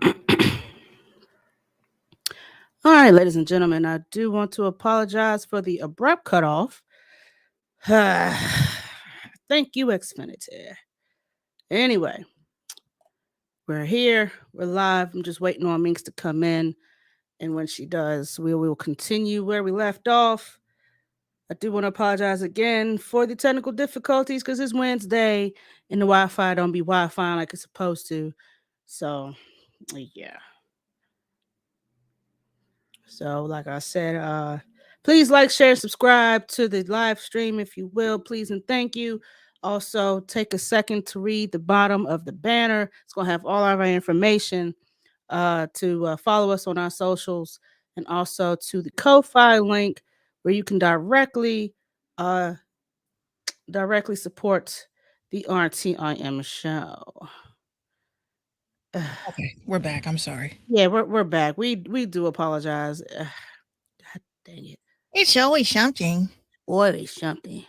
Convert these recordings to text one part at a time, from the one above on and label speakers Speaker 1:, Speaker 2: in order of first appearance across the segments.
Speaker 1: All right, ladies and gentlemen, I do want to apologize for the abrupt cutoff. Thank you, Xfinity. Anyway, we're here. We're live. I'm just waiting on Minx to come in. And when she does, we will continue where we left off. I do want to apologize again for the technical difficulties because it's Wednesday and the Wi-Fi don't be Wi-Fi like it's supposed to. So, yeah. So, like I said, please like, share, subscribe to the live stream if you will, please and thank you. Also, take a second to read the bottom of the banner. It's going to have all of our information to follow us on our socials and also to the Ko-Fi link where you can uh, directly support the RTIM show.
Speaker 2: Okay, we're back. I'm sorry.
Speaker 1: Yeah, we're back. We do apologize. God dang it.
Speaker 2: It's always something.
Speaker 1: Always something.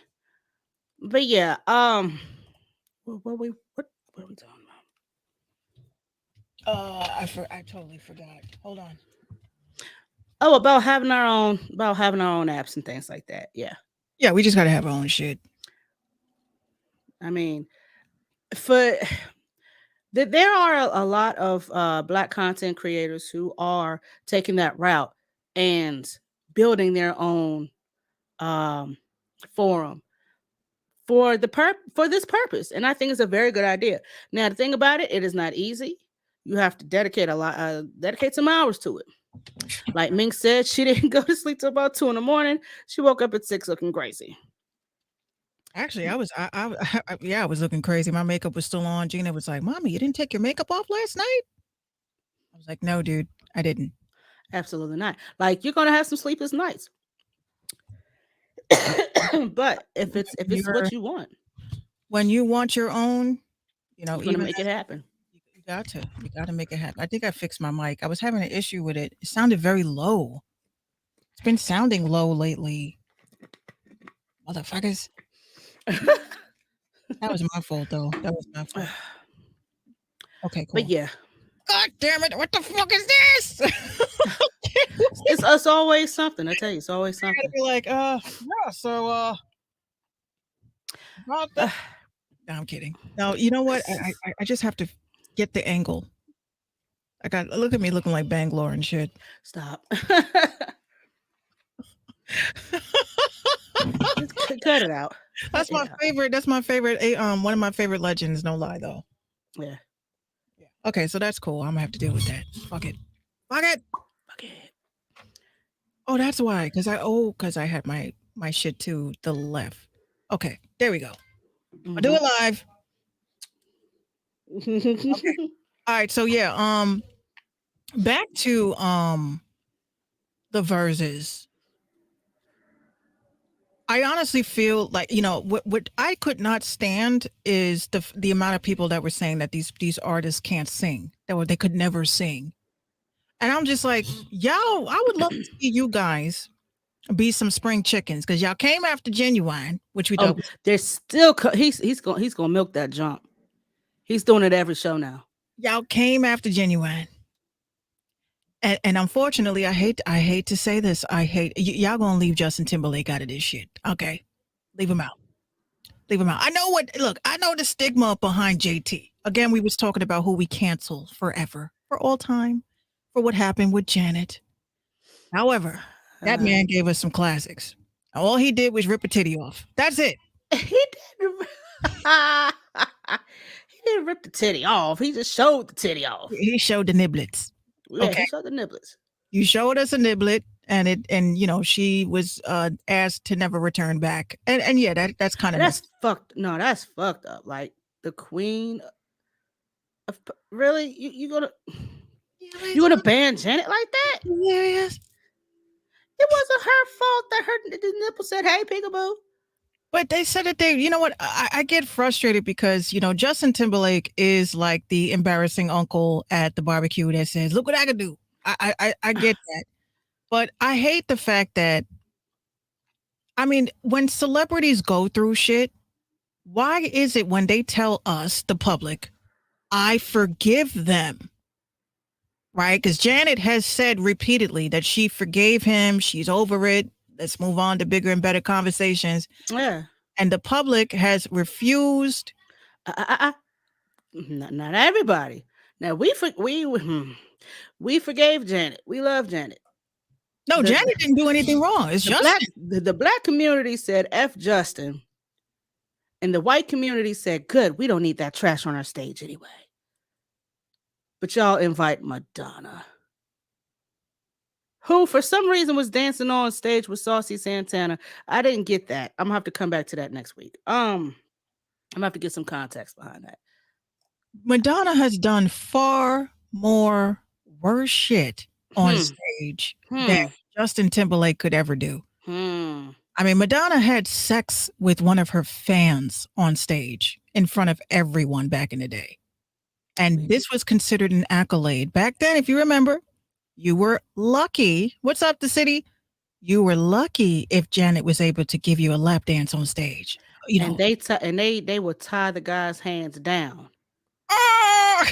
Speaker 1: But yeah, what are we talking about?
Speaker 2: I totally forgot. Hold on.
Speaker 1: Oh, about having our own apps and things like that. Yeah.
Speaker 2: Yeah, we just gotta have our own shit.
Speaker 1: I mean, for there are a lot of black content creators who are taking that route and building their own forum for this purpose, and I think it's a very good idea. Now, the thing about it is not easy. You have to dedicate some hours to it. Like Mink said, she didn't go to sleep till about 2 in the morning. She woke up at 6 looking crazy.
Speaker 2: Actually, I was looking crazy. My makeup was still on. Gina was like, "Mommy, you didn't take your makeup off last night?" I was like, "No, dude, I didn't."
Speaker 1: Absolutely not. Like, you're gonna have some sleepless nights. But if it's what you want,
Speaker 2: when you want your own,
Speaker 1: you're gonna make it happen.
Speaker 2: You got to make it happen. I think I fixed my mic. I was having an issue with it. It sounded very low. It's been sounding low lately. Motherfuckers. That was my fault, though. That was my fault. Okay, cool.
Speaker 1: But yeah.
Speaker 2: God damn it! What the fuck is this?
Speaker 1: It's always something. I tell you, it's always something.
Speaker 2: Be like, yeah. So, about that. No, I'm kidding. No, you know what? I just have to get the angle. Look at me looking like Bangalore and shit.
Speaker 1: Stop. Cut it out.
Speaker 2: That's my favorite. That's my favorite. One of my favorite legends. No lie, though.
Speaker 1: Yeah.
Speaker 2: Okay, so that's cool. I'm gonna have to deal with that. Fuck it. Fuck it.
Speaker 1: Fuck it.
Speaker 2: Oh, that's why. Because I had my shit to the left. Okay, there we go. I'll do it live. Okay. All right. So yeah. Back to the verses. I honestly feel like, what I could not stand is the amount of people that were saying that these artists can't sing, they could never sing. And I'm just like, y'all, I would love to see you guys be some spring chickens, because y'all came after Genuine, which we don't.
Speaker 1: There's still he's gonna milk that jump. He's doing it every show now.
Speaker 2: Y'all came after Genuine. And unfortunately, I hate to say this. Y'all gonna leave Justin Timberlake out of this shit. Okay, leave him out. Leave him out. I know the stigma behind JT. Again, we was talking about who we cancel forever, for all time, for what happened with Janet. However, that man gave us some classics. All he did was rip a titty off. That's it.
Speaker 1: He didn't rip the titty off. He just showed the titty off.
Speaker 2: He showed the niblets.
Speaker 1: Yeah, okay. He showed the niblets.
Speaker 2: You showed us a niblet, and she was asked to never return back. And yeah, that's kind of
Speaker 1: fucked. No, that's fucked up. Like, the queen of, really? You gonna ban Janet like that?
Speaker 2: Yes.
Speaker 1: It wasn't her fault that the nipple said, "Hey, peekaboo."
Speaker 2: But they said that you know what? I get frustrated because, Justin Timberlake is like the embarrassing uncle at the barbecue that says, "Look what I can do." I get that. But I hate the fact that, when celebrities go through shit, why is it when they tell us, the public, I forgive them, right? Because Janet has said repeatedly that she forgave him. She's over it. Let's move on to bigger and better conversations.
Speaker 1: Yeah.
Speaker 2: And the public has refused.
Speaker 1: Not everybody. Now we forgave Janet. We love Janet.
Speaker 2: No,
Speaker 1: The
Speaker 2: Janet didn't do anything wrong. It's
Speaker 1: the
Speaker 2: Justin.
Speaker 1: the black community said F Justin, and the white community said, good, we don't need that trash on our stage anyway. But y'all invite Madonna, who for some reason was dancing on stage with Saucy Santana. I didn't get that. I'm gonna have to come back to that next week. I'm gonna have to get some context behind that.
Speaker 2: Madonna has done far more worse shit on stage than Justin Timberlake could ever do. I mean, Madonna had sex with one of her fans on stage in front of everyone back in the day. And this was considered an accolade. Back then, if you remember, you were lucky. What's up, the city? You were lucky if Janet was able to give you a lap dance on stage. You know,
Speaker 1: and they would tie the guy's hands down.
Speaker 2: Ah!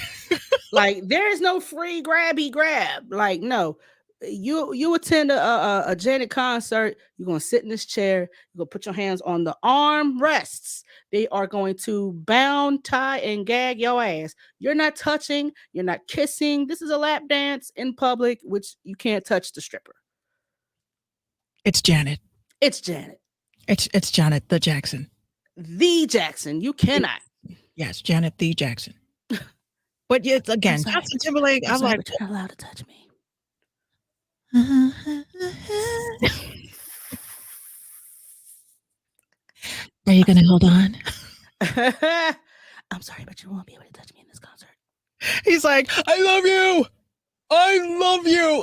Speaker 1: Like, there is no free grabby grab. Like, no. You attend a Janet concert, you're going to sit in this chair, you're going to put your hands on the arm rests. They are going to bound, tie, and gag your ass. You're not touching, you're not kissing. This is a lap dance in public, which you can't touch the stripper.
Speaker 2: It's Janet.
Speaker 1: It's Janet.
Speaker 2: It's Janet the Jackson.
Speaker 1: The Jackson. You cannot.
Speaker 2: Yes, Janet the Jackson. But yet again, Justin Timberlake, I'm like,
Speaker 1: you're not allowed to touch me.
Speaker 2: Are you gonna hold on?
Speaker 1: I'm sorry, but you won't be able to touch me in this concert.
Speaker 2: He's like, I love you. I love you.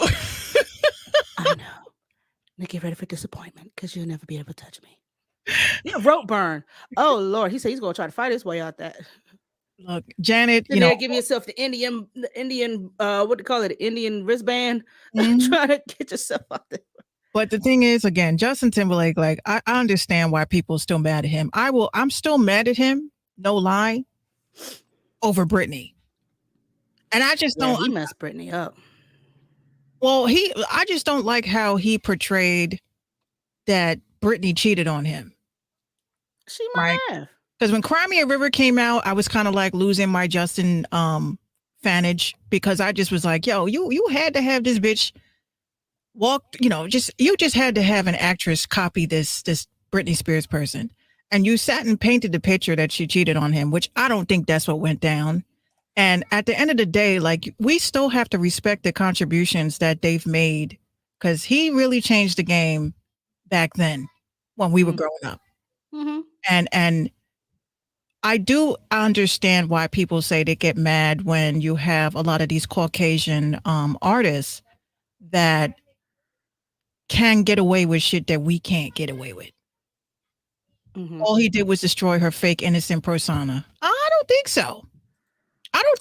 Speaker 1: I know. Now get ready for disappointment, because you'll never be able to touch me. Yeah, rope burn. Oh Lord, he said he's gonna try to fight his way out that.
Speaker 2: Look, Janet,
Speaker 1: you know, give yourself the Indian, what do you call it, Indian wristband. Try to get yourself out there.
Speaker 2: But the thing is, again, Justin Timberlake, like, I understand why people are still mad at him. I'm still mad at him, no lie, over Britney. And I just don't.
Speaker 1: He messed Britney up.
Speaker 2: Well, I just don't like how he portrayed that Britney cheated on him.
Speaker 1: She might have.
Speaker 2: Because when Cry Me a River came out, I was kind of like losing my Justin fanage, because I just was like, yo, you had to have this bitch walk, you just had to have an actress copy this Britney Spears person. And you sat and painted the picture that she cheated on him, which I don't think that's what went down. And at the end of the day, like, we still have to respect the contributions that they've made, because he really changed the game back then when we were growing up. And I do understand why people say they get mad when you have a lot of these Caucasian artists that can get away with shit that we can't get away with. All he did was destroy her fake innocent persona. I don't think so. I don't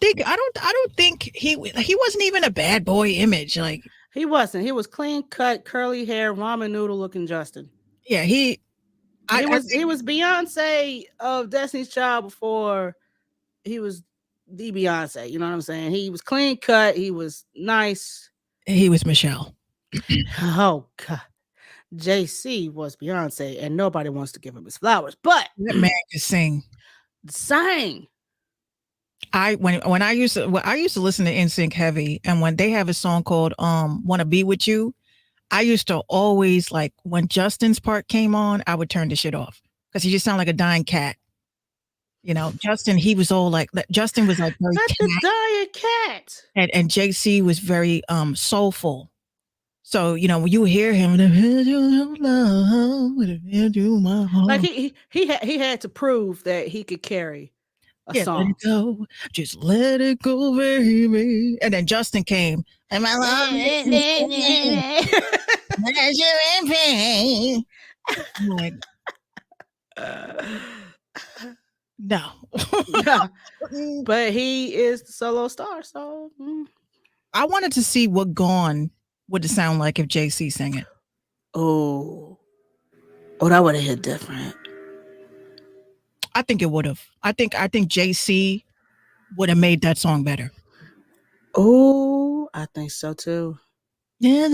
Speaker 2: think he wasn't even a bad boy image. Like,
Speaker 1: he wasn't. He was clean cut, curly hair, ramen noodle looking Justin.
Speaker 2: Yeah, he
Speaker 1: was Beyonce of Destiny's Child before he was the Beyonce. You know what I'm saying? He was clean cut. He was nice.
Speaker 2: He was Michelle.
Speaker 1: Oh God. JC was Beyonce, and nobody wants to give him his flowers. But
Speaker 2: that man could sing. When I used to listen to NSYNC heavy, and when they have a song called "Wanna Be With You," I used to always, like, when Justin's part came on, I would turn the shit off, because he just sounded like a dying cat. You know, Justin, he was all like, Justin was like very
Speaker 1: not the dying cat,
Speaker 2: and JC was very soulful. So, you know, when you hear him,
Speaker 1: like he had to prove that he could carry a song.
Speaker 2: Let it go. Just let it go, baby. And then Justin came. And my love pleasure and pain. I'm like, no.
Speaker 1: But he is the solo star, so
Speaker 2: I wanted to see what Gone would it sound like if JC sang it.
Speaker 1: Oh, that would have hit different.
Speaker 2: I think it would have. I think JC would have made that song better.
Speaker 1: Oh, I think so too.
Speaker 2: Yeah,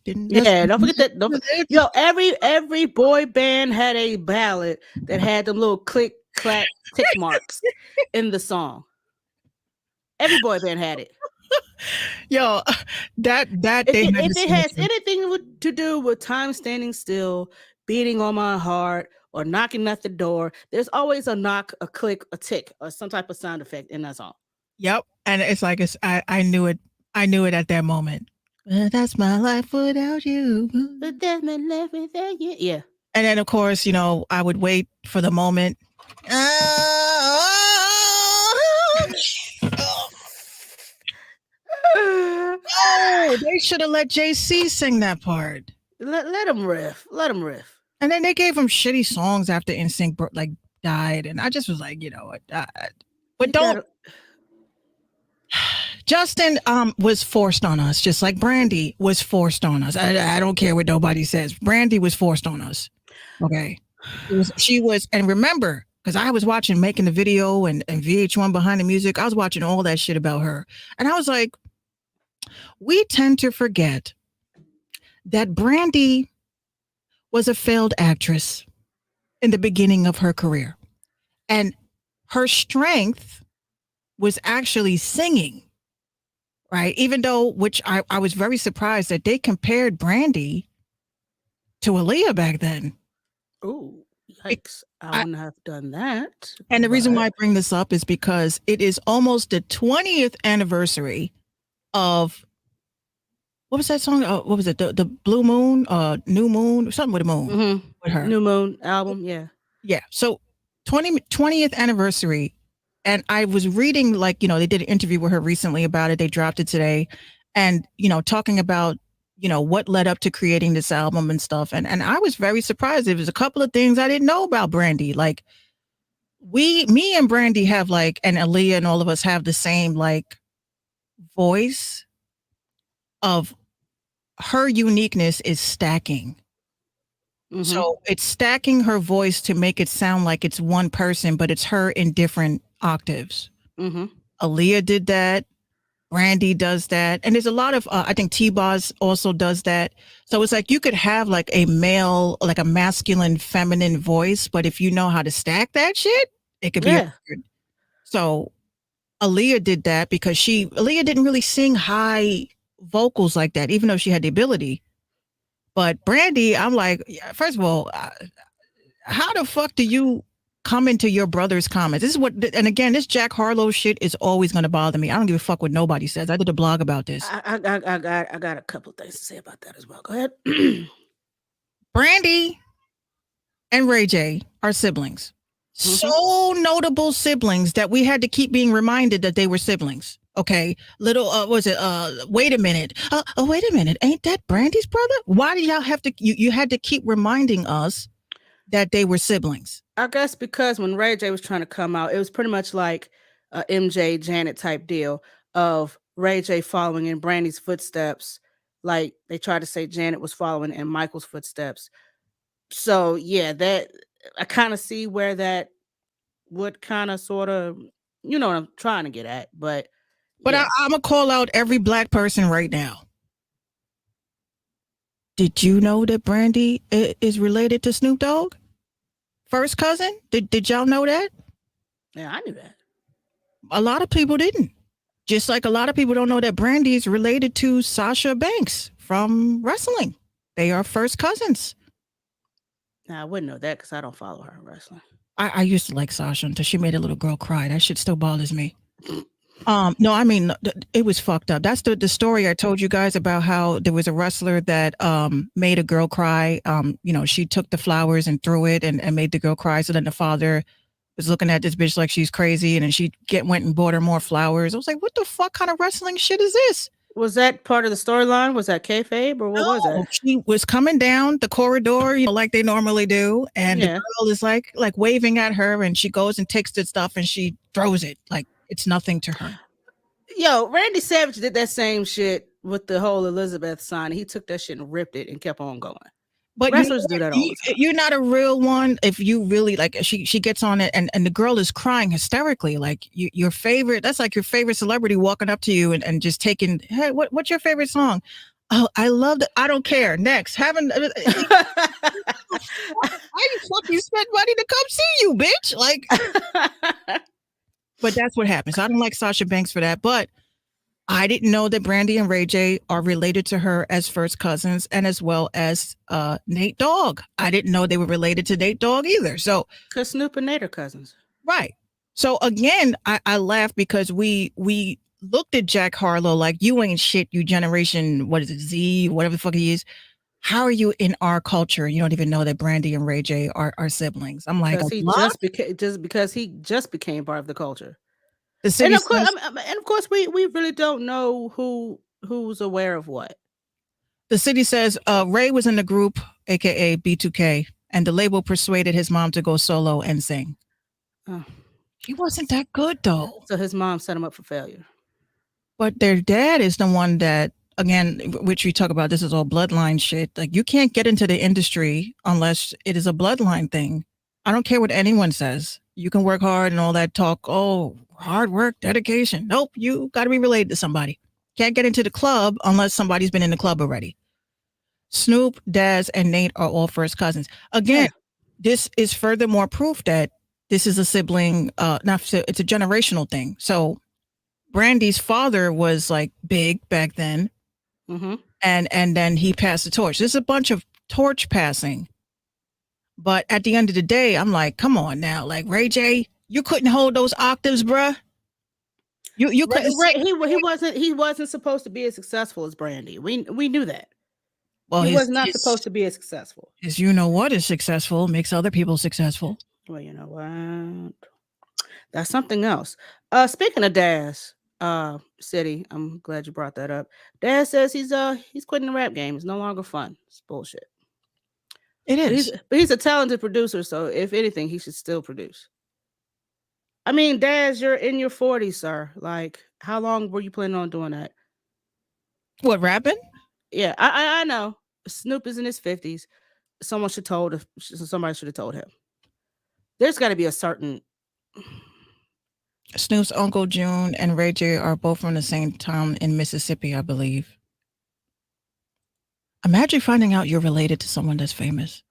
Speaker 1: Yeah, don't forget that. Yo, every boy band had a ballad that had them little click clack tick marks in the song. Every boy band had it.
Speaker 2: Yo, that they had to
Speaker 1: If it
Speaker 2: sing it
Speaker 1: has
Speaker 2: to.
Speaker 1: anything to do with time standing still, beating on my heart, or knocking at the door, there's always a knock, a click, a tick, or some type of sound effect in that song.
Speaker 2: Yep, and it's like I knew it. I knew it at that moment. That's my life without you.
Speaker 1: But there's my life without you. Yeah.
Speaker 2: And then, of course, I would wait for the moment. Oh, they should have let JC sing that part.
Speaker 1: Let him riff. Let him riff.
Speaker 2: And then they gave him shitty songs after NSYNC like died, and I just was like, what? But
Speaker 1: You
Speaker 2: don't.
Speaker 1: gotta-
Speaker 2: Justin was forced on us, just like Brandy was forced on us. I don't care what nobody says. Brandy was forced on us. Okay, she was, and remember, because I was watching making the video and VH1 behind the music, I was watching all that shit about her, and I was like, we tend to forget that Brandy was a failed actress in the beginning of her career, and her strength was actually singing. Right. Even though, which I was very surprised that they compared Brandy to Aaliyah back then.
Speaker 1: Ooh, yikes. I wouldn't have done that.
Speaker 2: And the reason why I
Speaker 1: but-
Speaker 2: bring this up is because it is almost the 20th anniversary of, what was that song? What was it? The Blue Moon, New Moon, something with a moon
Speaker 1: Mhm.
Speaker 2: with her.
Speaker 1: New Moon album. Yeah.
Speaker 2: Yeah. So 20th anniversary. And I was reading, like, they did an interview with her recently about it. They dropped it today. And, talking about, what led up to creating this album and stuff. And I was very surprised. There was a couple of things I didn't know about Brandy. Like, me and Brandy have, like, and Aaliyah and all of us have the same, like, voice of her uniqueness is stacking.
Speaker 1: Mhm.
Speaker 2: So it's stacking her voice to make it sound like it's one person, but it's her in different octaves.
Speaker 1: Mhm.
Speaker 2: Aaliyah did that. Brandy does that. And there's a lot of, I think T-Boz also does that. So it's like you could have like a male, like a masculine, feminine voice, but if you know how to stack that shit, it could be
Speaker 1: Yeah.
Speaker 2: weird. So Aaliyah did that because Aaliyah didn't really sing high vocals like that, even though she had the ability. But Brandy, I'm like, first of all, how the fuck do you come into your brother's comments? This is what, and again, this Jack Harlow shit is always going to bother me. I don't give a fuck what nobody says. I did a blog about this.
Speaker 1: I got a couple things to say about that as well. Go ahead.
Speaker 2: Brandy and Ray J are siblings. So notable siblings that we had to keep being reminded that they were siblings. Okay, wait a minute. Wait a minute. Ain't that Brandy's brother? Why did y'all have to, you had to keep reminding us that they were siblings?
Speaker 1: I guess because when Ray J was trying to come out, it was pretty much like a MJ Janet type deal of Ray J following in Brandy's footsteps. Like they tried to say Janet was following in Michael's footsteps. So yeah, that I kind of see where that would kind of sort of, what I'm trying to get at. But yeah.
Speaker 2: I'm going to call out every black person right now. Did you know that Brandy is related to Snoop Dogg? First cousin? Did y'all know that?
Speaker 1: Yeah, I knew that.
Speaker 2: A lot of people didn't. Just like a lot of people don't know that Brandy is related to Sasha Banks from wrestling. They are first cousins.
Speaker 1: Now, I wouldn't know that because I don't follow her in wrestling.
Speaker 2: I used to like Sasha until she made a little girl cry. That shit still bothers me. No, I mean, it was fucked up. That's the story I told you guys about how there was a wrestler that made a girl cry. She took the flowers and threw it and made the girl cry. So then the father was looking at this bitch like she's crazy, and then she went and bought her more flowers. I was like, what the fuck kind of wrestling shit is this?
Speaker 1: Was that part of the storyline? Was that kayfabe or what was that?
Speaker 2: She was coming down the corridor, like they normally do, and the girl is like waving at her, and she goes and takes the stuff and she throws it like it's nothing to her.
Speaker 1: Yo, Randy Savage did that same shit with the whole Elizabeth sign. He took that shit and ripped it and kept on going.
Speaker 2: But you know
Speaker 1: Wrestlers do
Speaker 2: what?
Speaker 1: that all the time.
Speaker 2: You're not a real one if you really like. She gets on it, and the girl is crying hysterically. Like your favorite. That's like your favorite celebrity walking up to you and just taking. Hey, what's your favorite song? Oh, I love it. I don't care. Next, having. Why you fucking spend money to come see you, bitch? Like, but that's what happens. I don't like Sasha Banks for that. But I didn't know that Brandy and Ray J are related to her as first cousins, and as well as Nate Dogg. I didn't know they were related to Nate Dogg either. So,
Speaker 1: Because Snoop and Nate are cousins.
Speaker 2: right. So again, I laugh because we looked at Jack Harlow like, you ain't shit, you generation, what is it, Z, whatever the fuck he is. How are you in our culture? You don't even know that Brandy and Ray J are siblings. I'm like,
Speaker 1: Because
Speaker 2: a
Speaker 1: he
Speaker 2: lot.
Speaker 1: just because he just became part of the culture.
Speaker 2: The
Speaker 1: And
Speaker 2: city
Speaker 1: of course,
Speaker 2: says
Speaker 1: and of course, we really don't know who's aware of what.
Speaker 2: Ray was in the group, aka B2K, and the label persuaded his mom to go solo and sing.
Speaker 1: Oh,
Speaker 2: He wasn't that good though.
Speaker 1: so his mom set him up for failure.
Speaker 2: But their dad is the one that, again, which we talk about, this is all bloodline shit. Like, you can't get into the industry unless it is a bloodline thing. I don't care what anyone says. You can work hard and all that talk. Oh, hard work, dedication. Nope, you got to be related to somebody. Can't get into the club unless somebody's been in the club already. Snoop, Daz, and Nate are all first cousins. Again,
Speaker 1: Yeah.
Speaker 2: this is furthermore proof that this is a sibling, it's a generational thing. So Brandy's father was like big back then,
Speaker 1: Mm-hmm.
Speaker 2: and then he passed the torch. There's a bunch of torch passing, but at the end of the day, I'm like, come on now, like Ray J, you couldn't hold those octaves, bruh. You couldn't
Speaker 1: Right.
Speaker 2: sing.
Speaker 1: He wasn't supposed to be as successful as Brandy. We knew that.
Speaker 2: Well,
Speaker 1: He was not
Speaker 2: his
Speaker 1: supposed to be as successful.
Speaker 2: his you know what is successful makes other people successful.
Speaker 1: Well, you know what? That's something else. Speaking of Daz, City, I'm glad you brought that up. Daz says he's quitting the rap game. It's no longer fun. It's bullshit.
Speaker 2: It
Speaker 1: But
Speaker 2: is.
Speaker 1: he's a talented producer, so if anything, he should still produce. I mean, Daz, you're in your 40s, sir. Like, how long were you planning on doing that?
Speaker 2: What, rapping?
Speaker 1: Yeah, I know. Snoop is in his 50s. Somebody should have told him. There's got to be a certain.
Speaker 2: Snoop's uncle June and Ray J are both from the same town in Mississippi, I believe. Imagine finding out you're related to someone that's famous.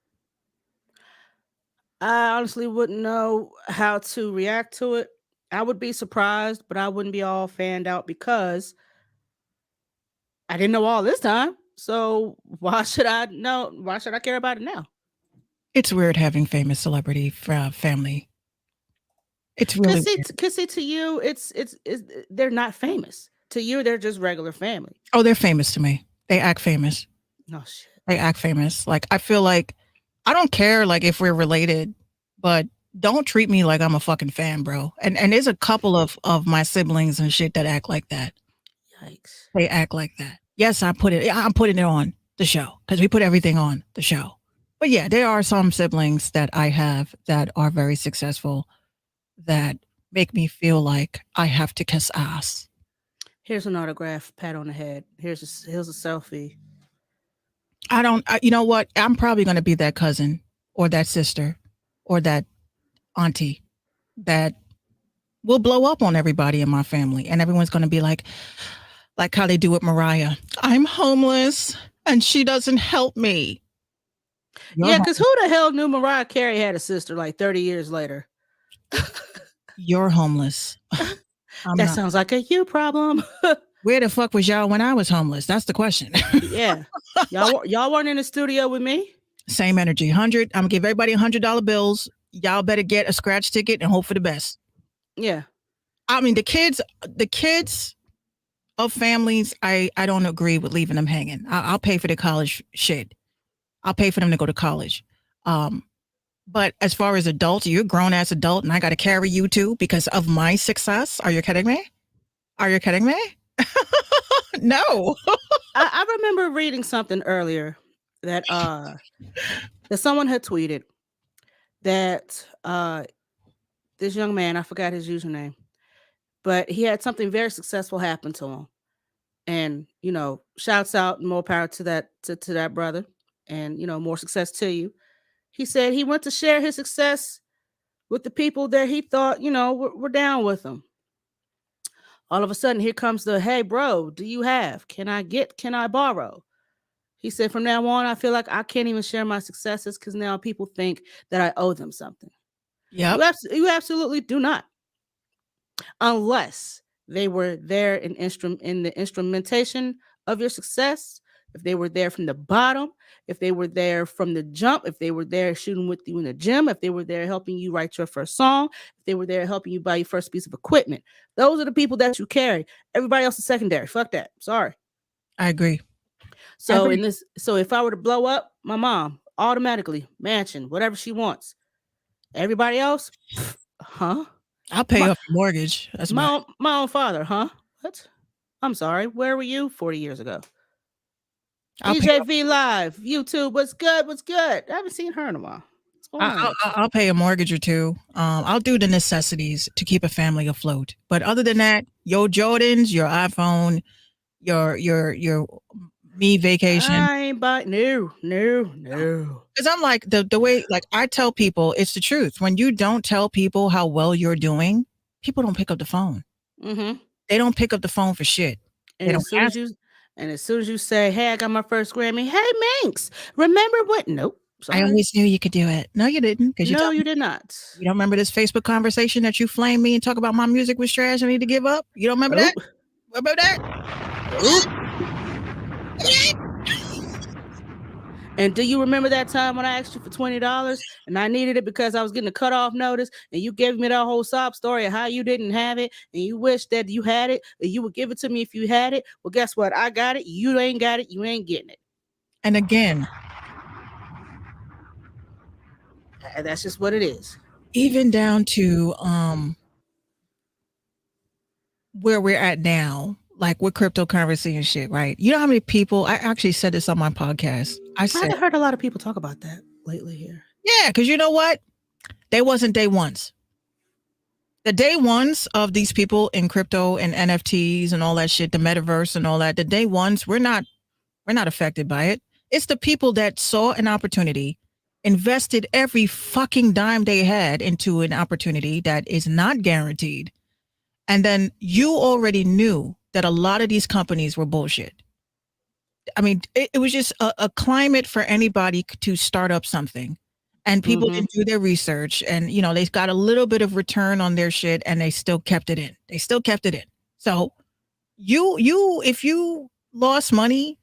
Speaker 1: I honestly wouldn't know how to react to it. I would be surprised, but I wouldn't be all fanned out because I didn't know all this time. So why should I know? Why should I care about it now?
Speaker 2: It's weird having famous celebrity family. It's really
Speaker 1: Cause see,
Speaker 2: weird.
Speaker 1: cause see, to you, it's they're not famous. To you, they're just regular family.
Speaker 2: Oh, they're famous to me. They act famous.
Speaker 1: No shit.
Speaker 2: They act famous. Like, I feel like I don't care like if we're related, but don't treat me like I'm a fucking fan, bro. And there's a couple of my siblings and shit that act like that.
Speaker 1: Yikes.
Speaker 2: They act like that. Yes, I'm putting it on the show because we put everything on the show. But yeah, there are some siblings that I have that are very successful that make me feel like I have to kiss ass.
Speaker 1: Here's an autograph, pat on the head. Here's a selfie.
Speaker 2: You know what? I'm probably going to be that cousin or that sister or that auntie that will blow up on everybody in my family. And everyone's going to be like how they do with Mariah. I'm homeless and she doesn't help me. You're,
Speaker 1: Yeah, because who the hell knew Mariah Carey had a sister like 30 years later?
Speaker 2: you're homeless. I'm
Speaker 1: That
Speaker 2: not.
Speaker 1: sounds like a you problem.
Speaker 2: Where the fuck was y'all when I was homeless? That's the question.
Speaker 1: Yeah. Y'all weren't in the studio with me?
Speaker 2: Same energy. 100. I'm gonna give everybody $100 bills. Y'all better get a scratch ticket and hope for the best.
Speaker 1: Yeah.
Speaker 2: I mean, the kids of families, I don't agree with leaving them hanging. I'll pay for their college shit. I'll pay for them to go to college. But as far as adults, you're a grown ass adult and I got to carry you too because of my success. Are you kidding me? Are you kidding me? No.
Speaker 1: I remember reading something earlier that someone had tweeted that this young man, I forgot his username, but he had something very successful happen to him. And, shouts out and more power to that to that brother. and more success to you. He said he went to share his success with the people that he thought, were down with him. All of a sudden, here comes the, hey, bro, do you have? Can I borrow? He said, from now on, I feel like I can't even share my successes because now people think that I owe them something.
Speaker 2: Yep.
Speaker 1: You absolutely do not, unless they were there in the instrumentation of your success. If they were there from the bottom, if they were there from the jump, if they were there shooting with you in the gym, if they were there helping you write your first song, if they were there helping you buy your first piece of equipment, those are the people that you carry. Everybody else is secondary. Fuck that. Sorry.
Speaker 2: I agree.
Speaker 1: So if I were to blow up, my mom automatically mansion, whatever she wants. Everybody else, huh?
Speaker 2: I'll pay
Speaker 1: My
Speaker 2: off your mortgage. That's my.
Speaker 1: my own father, huh? What? I'm sorry. Where were you 40 years ago?
Speaker 2: I'll pay.
Speaker 1: DJV Live, YouTube. What's good? What's good? I haven't seen her in a while. What's going on with you?
Speaker 2: I'll pay a mortgage or two. I'll do the necessities to keep a family afloat. But other than that, your Jordans, your iPhone, your me vacation.
Speaker 1: I ain't buying. No.
Speaker 2: Because I'm like the way, like, I tell people it's the truth. When you don't tell people how well you're doing, people don't pick up the phone.
Speaker 1: Mm-hmm.
Speaker 2: They don't pick up the phone for shit.
Speaker 1: And as soon as you say, "Hey, I got my first Grammy," hey, Minx, remember what? Nope. Sorry.
Speaker 2: I always knew you could do it. No, you didn't. Because
Speaker 1: you did not.
Speaker 2: You don't remember this Facebook conversation that you flamed me and talk about my music was trash? I need to give up. You don't remember that? Remember that?
Speaker 1: And do you remember that time when I asked you for $20 and I needed it because I was getting a cutoff notice, and you gave me that whole sob story of how you didn't have it and you wish that you had it, and you would give it to me if you had it? Well, guess what? I got it. You ain't got it. You ain't getting it.
Speaker 2: And again,
Speaker 1: that's just what it is.
Speaker 2: Even down to where we're at now, like with cryptocurrency and shit, right? You know how many people, I actually said this on my podcast.
Speaker 1: I've heard a lot of people talk about that lately here.
Speaker 2: Yeah, because you know what? They wasn't day ones. The day ones of these people in crypto and NFTs and all that shit, the metaverse and all that, the day ones, we're not affected by it. It's the people that saw an opportunity, invested every fucking dime they had into an opportunity that is not guaranteed. And then you already knew that a lot of these companies were bullshit. I mean, it was just a climate for anybody to start up something. And people didn't do their research, and they got a little bit of return on their shit, and they still kept it in. So if you lost money,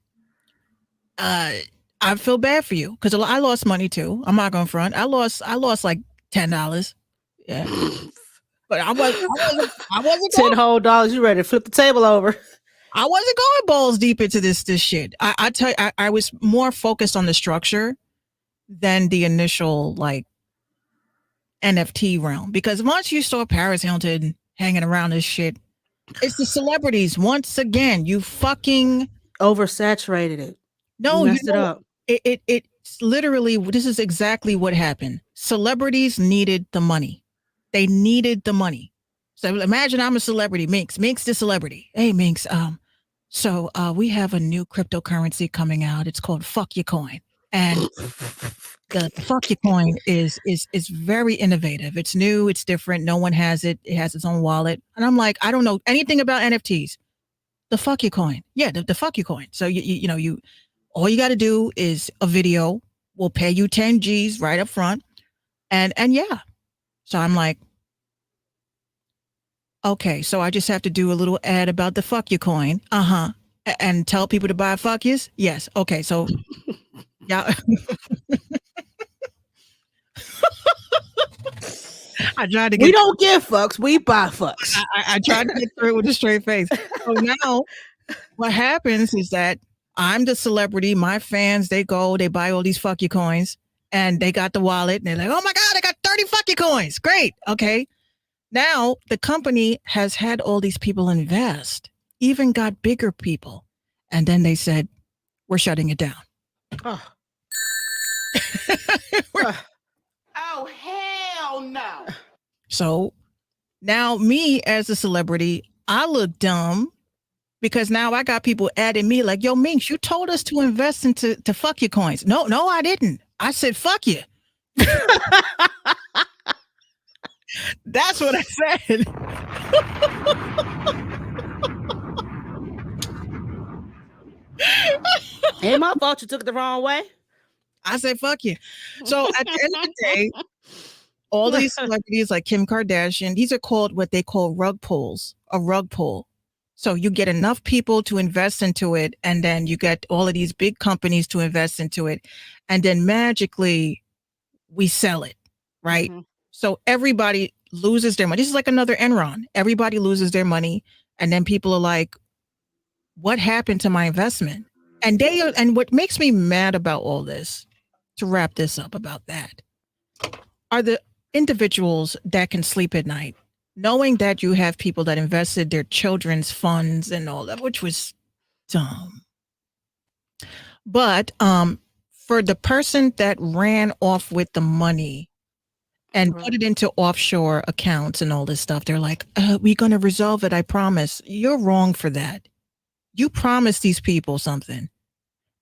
Speaker 2: I feel bad for you, because I lost money too. I'm not gonna front. I lost like $10. Yeah. But I wasn't
Speaker 1: $10 whole dollars. You ready to flip the table over?
Speaker 2: I wasn't going balls deep into this shit. I tell you, I was more focused on the structure than the initial like NFT realm, because once you saw Paris Hilton hanging around this shit, it's the celebrities once again. You fucking
Speaker 1: oversaturated it.
Speaker 2: No,
Speaker 1: you messed it up.
Speaker 2: It's literally, this is exactly what happened. Celebrities needed the money. They needed the money. So imagine I'm a celebrity, Minx the celebrity. Hey, Minx, so we have a new cryptocurrency coming out. It's called Fuck Your Coin. And the Fuck Your Coin is very innovative. It's new, it's different. No one has it. It has its own wallet. And I'm like, I don't know anything about NFTs. The Fuck Your Coin. Yeah, the Fuck Your Coin. So you all you got to do is a video. We'll pay you 10 G's right up front. And yeah. So I'm like, okay, so I just have to do a little ad about the Fuck Your Coin. Uh-huh. And tell people to buy fuck yous? Yes. Okay, so yeah. I tried to get.
Speaker 1: We don't give fucks. We buy fucks.
Speaker 2: I tried to get through it with a straight face. So now what happens is that I'm the celebrity. My fans, they buy all these Fuck Your Coins, and they got the wallet, and they're like, oh my God, I got 30 Fuck Your Coins. Great. Okay. Now the company has had all these people invest, even got bigger people. And then they said, we're shutting it down.
Speaker 1: Oh,
Speaker 3: oh hell no.
Speaker 2: So now me as a celebrity, I look dumb Because now I got people adding me like, yo, Minx, you told us to invest into fuck your coins. No, I didn't. I said, fuck you. That's what I said.
Speaker 1: Ain't my fault you took it the wrong way.
Speaker 2: I said, fuck you. So at the end of the day, all these celebrities like Kim Kardashian, these are called what they call rug pulls, a rug pull. So you get enough people to invest into it, and then you get all of these big companies to invest into it, and then magically we sell it, right?
Speaker 1: Mm-hmm.
Speaker 2: So everybody loses their money. This is like another Enron. Everybody loses their money, and then people are like, what happened to my investment? And what makes me mad about all this, to wrap this up about that, are the individuals that can sleep at night, knowing that you have people that invested their children's funds and all that, which was dumb. But for the person that ran off with the money and put it into offshore accounts and all this stuff, they're like, we're going to resolve it, I promise. You're wrong for that. You promised these people something.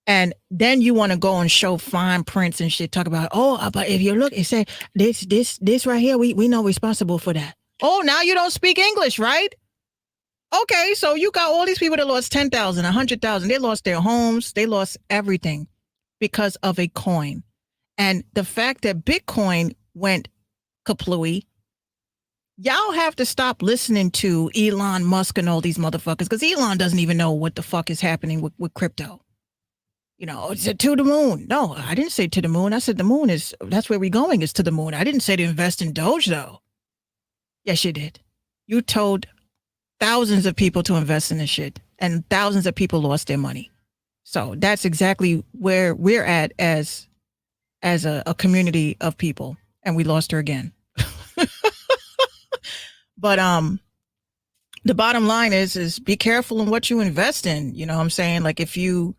Speaker 2: And then you want to go and show fine prints and shit, talk about, but if you look, it said this right here, we know responsible for that. Oh, now you don't speak English, right? Okay, so you got all these people that lost 10,000, 100,000. They lost their homes. They lost everything because of a coin. And the fact that Bitcoin went kaplooey, y'all have to stop listening to Elon Musk and all these motherfuckers, because Elon doesn't even know what the fuck is happening with crypto. You know, it's to the moon. No, I didn't say to the moon. I said the moon that's where we're going, is to the moon. I didn't say to invest in Doge, though. Yes, you did. You told thousands of people to invest in this shit, and thousands of people lost their money. So that's exactly where we're at as a community of people, and we lost her again. But the bottom line is be careful in what you invest in. You know what I'm saying? Like if you're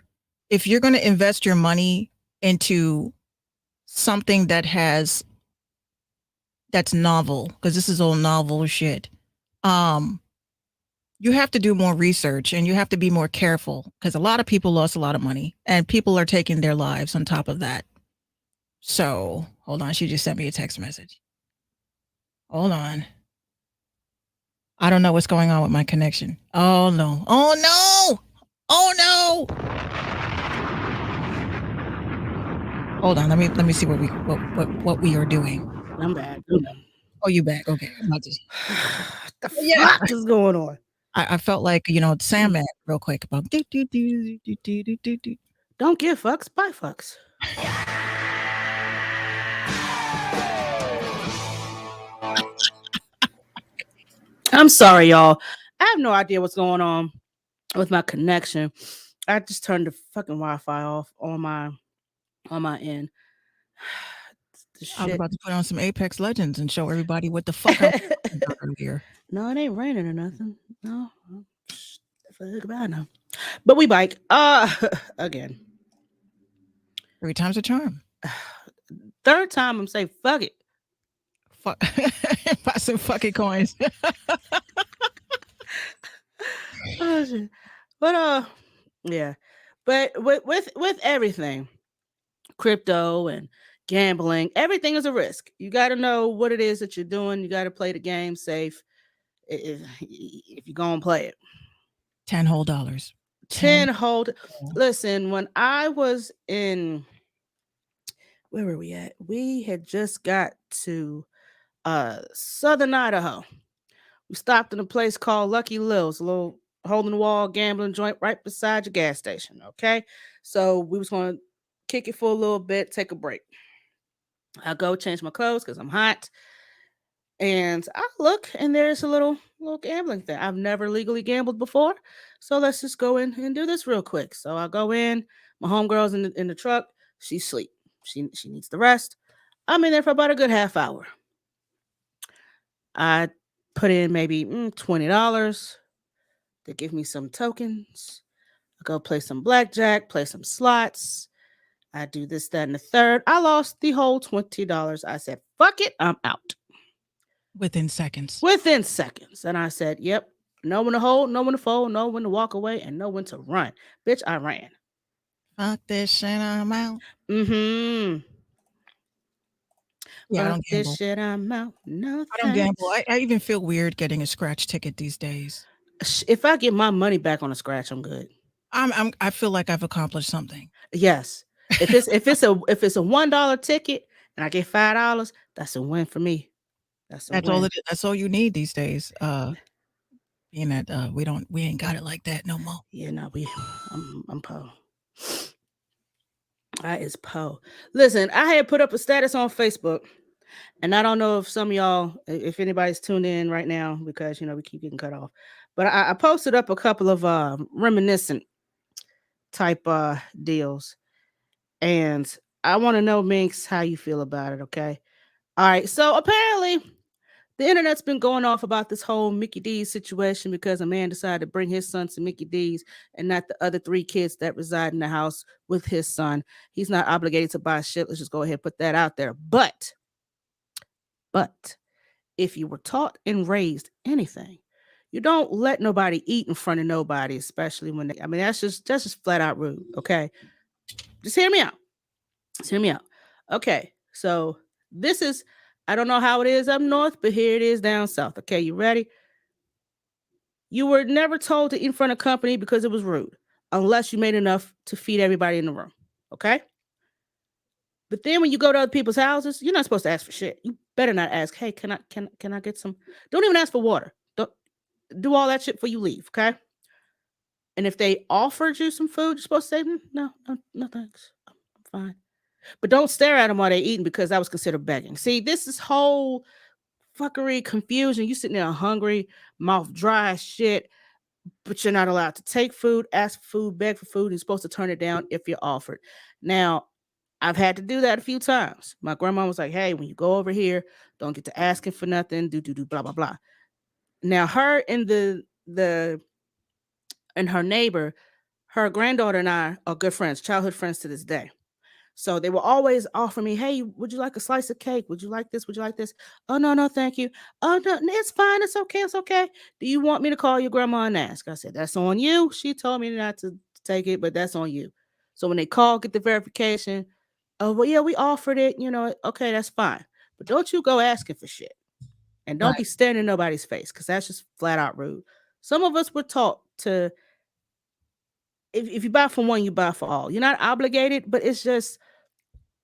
Speaker 2: going to invest your money into something that's novel, because this is all novel shit, you have to do more research and you have to be more careful, because a lot of people lost a lot of money and people are taking their lives on top of that. So hold on. She just sent me a text message. Hold on. I don't know what's going on with my connection. Oh no. Oh no. Oh no. Hold on. Let me see what we are doing.
Speaker 1: I'm back.
Speaker 2: Oh, you back? Okay. I'm about to...
Speaker 1: What the fuck is going on?
Speaker 2: I felt like, Sandman real quick about
Speaker 1: Don't give fucks, buy fucks. I'm sorry, y'all. I have no idea what's going on with my connection. I just turned the fucking Wi-Fi off on my end.
Speaker 2: I was about to put on some Apex Legends and show everybody what the fuck I'm talking about earlier.
Speaker 1: No, it ain't raining or nothing. No. Fuck about now. But we bike. Again.
Speaker 2: 3 times a charm.
Speaker 1: Third time I'm saying fuck it.
Speaker 2: Fuck. Buy some fucking coins.
Speaker 1: Oh, shit. But yeah. But with everything, crypto and gambling, everything is a risk. You got to know what it is that you're doing. You got to play the game safe. If you're gonna play it.
Speaker 2: $10 whole dollars.
Speaker 1: 10 whole. Listen, when I was in, where were we at? We had just got to Southern Idaho. We stopped in a place called Lucky Lil's, a little hole in the wall gambling joint right beside your gas station. Okay, so we was gonna kick it for a little bit, take a break. I go change my clothes because I'm hot, and I look, and there's a little gambling thing. I've never legally gambled before, so let's just go in and do this real quick. So I go in. My homegirl's in the truck. She's asleep. She needs the rest. I'm in there for about a good half hour. I put in maybe $20 to give me some tokens. I go play some blackjack, play some slots. I do this, that, and the third. I lost the whole $20. I said, fuck it, I'm out.
Speaker 2: Within seconds.
Speaker 1: And I said, yep, Know when to hold, know when to fold, know when to walk away, and know when to run. Bitch, I ran.
Speaker 2: Fuck this shit, I'm out.
Speaker 1: Mm-hmm.
Speaker 2: Yeah, I
Speaker 1: Fuck
Speaker 2: don't
Speaker 1: this
Speaker 2: gamble.
Speaker 1: shit, I'm out. No
Speaker 2: I don't gamble.
Speaker 1: thanks.
Speaker 2: I even feel weird getting a scratch ticket these days.
Speaker 1: If I get my money back on a scratch, I'm good.
Speaker 2: I feel like I've accomplished something.
Speaker 1: Yes. If it's a $1 ticket and I get $5, that's a win for me. That's a
Speaker 2: That's all
Speaker 1: win.
Speaker 2: it is. That's all you need these days. Being that we ain't got it like that no more.
Speaker 1: Yeah, no, I'm po. I is po. Listen, I had put up a status on Facebook, and I don't know if some of y'all, if anybody's tuned in right now, because we keep getting cut off. But I posted up a couple of reminiscent type deals, and I want to know, Minx, how you feel about it. Okay. All right. So apparently, the internet's been going off about this whole Mickey D's situation because a man decided to bring his son to Mickey D's and not the other 3 kids that reside in the house with his son. He's not obligated to buy shit. Let's just go ahead and put that out there. But if you were taught and raised anything, you don't let nobody eat in front of nobody, especially when they, I mean, that's just flat out rude. Okay. Just hear me out. Just hear me out. Okay. So this is, I don't know how it is up north, but here it is down south. Okay. You ready? You were never told to eat in front of company because it was rude, unless you made enough to feed everybody in the room. Okay. But then when you go to other people's houses, you're not supposed to ask for shit. You better not ask, hey, can I get some? Don't even ask for water. Don't do all that shit before you leave. Okay. And if they offered you some food, you're supposed to say, no, no, no, thanks. I'm fine. But don't stare at them while they're eating because that was considered begging. See, this is whole fuckery, confusion. You sitting there hungry, mouth dry as shit, but you're not allowed to take food, ask for food, beg for food. You're supposed to turn it down if you're offered. Now, I've had to do that a few times. My grandma was like, hey, when you go over here, don't get to asking for nothing, do, blah, blah, blah. Now, her and the and her neighbor, her granddaughter and I are good friends, childhood friends to this day. So they will always offer me, hey, would you like a slice of cake? Would you like this? Would you like this? Oh, no, no, thank you. Oh, no, it's fine. It's okay. It's okay. Do you want me to call your grandma and ask? I said, that's on you. She told me not to take it, but that's on you. So when they call, get the verification. Oh, well, yeah, we offered it. Okay, that's fine. But don't you go asking for shit. And don't
Speaker 2: Right.
Speaker 1: be staring in nobody's face because that's just flat out rude. Some of us were taught to, if you buy for one, you buy for all. You're not obligated, but it's just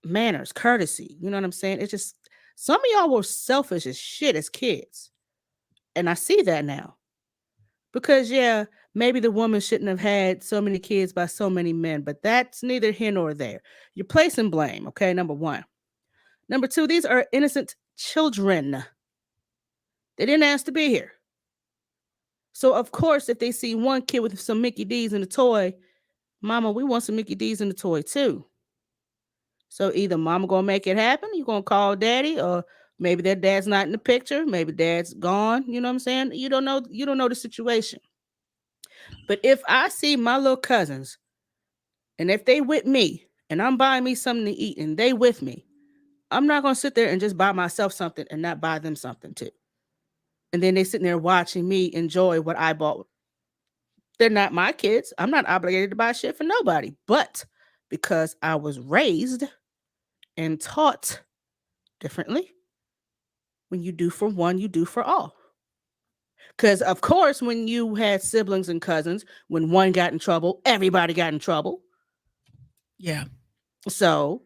Speaker 1: manners, courtesy. You know what I'm saying? It's just some of y'all were selfish as shit as kids. And I see that now. Because yeah, maybe the woman shouldn't have had so many kids by so many men, but that's neither here nor there. You're placing blame, okay? Number 1. Number 2, these are innocent children. They didn't ask to be here. So of course, if they see one kid with some Mickey D's in a toy, mama, we want some Mickey D's in the toy too. So either mama gonna make it happen, you gonna call daddy, or maybe their dad's not in the picture, maybe dad's gone. You know what I'm saying? You don't know the situation. But if I see my little cousins and if they with me and I'm buying me something to eat and they with me, I'm not gonna sit there and just buy myself something and not buy them something too. And then they sitting there watching me enjoy what I bought. They're not my kids. I'm not obligated to buy shit for nobody. But because I was raised and taught differently, when you do for one, you do for all. Because, of course, when you had siblings and cousins, when one got in trouble, everybody got in trouble.
Speaker 2: Yeah.
Speaker 1: So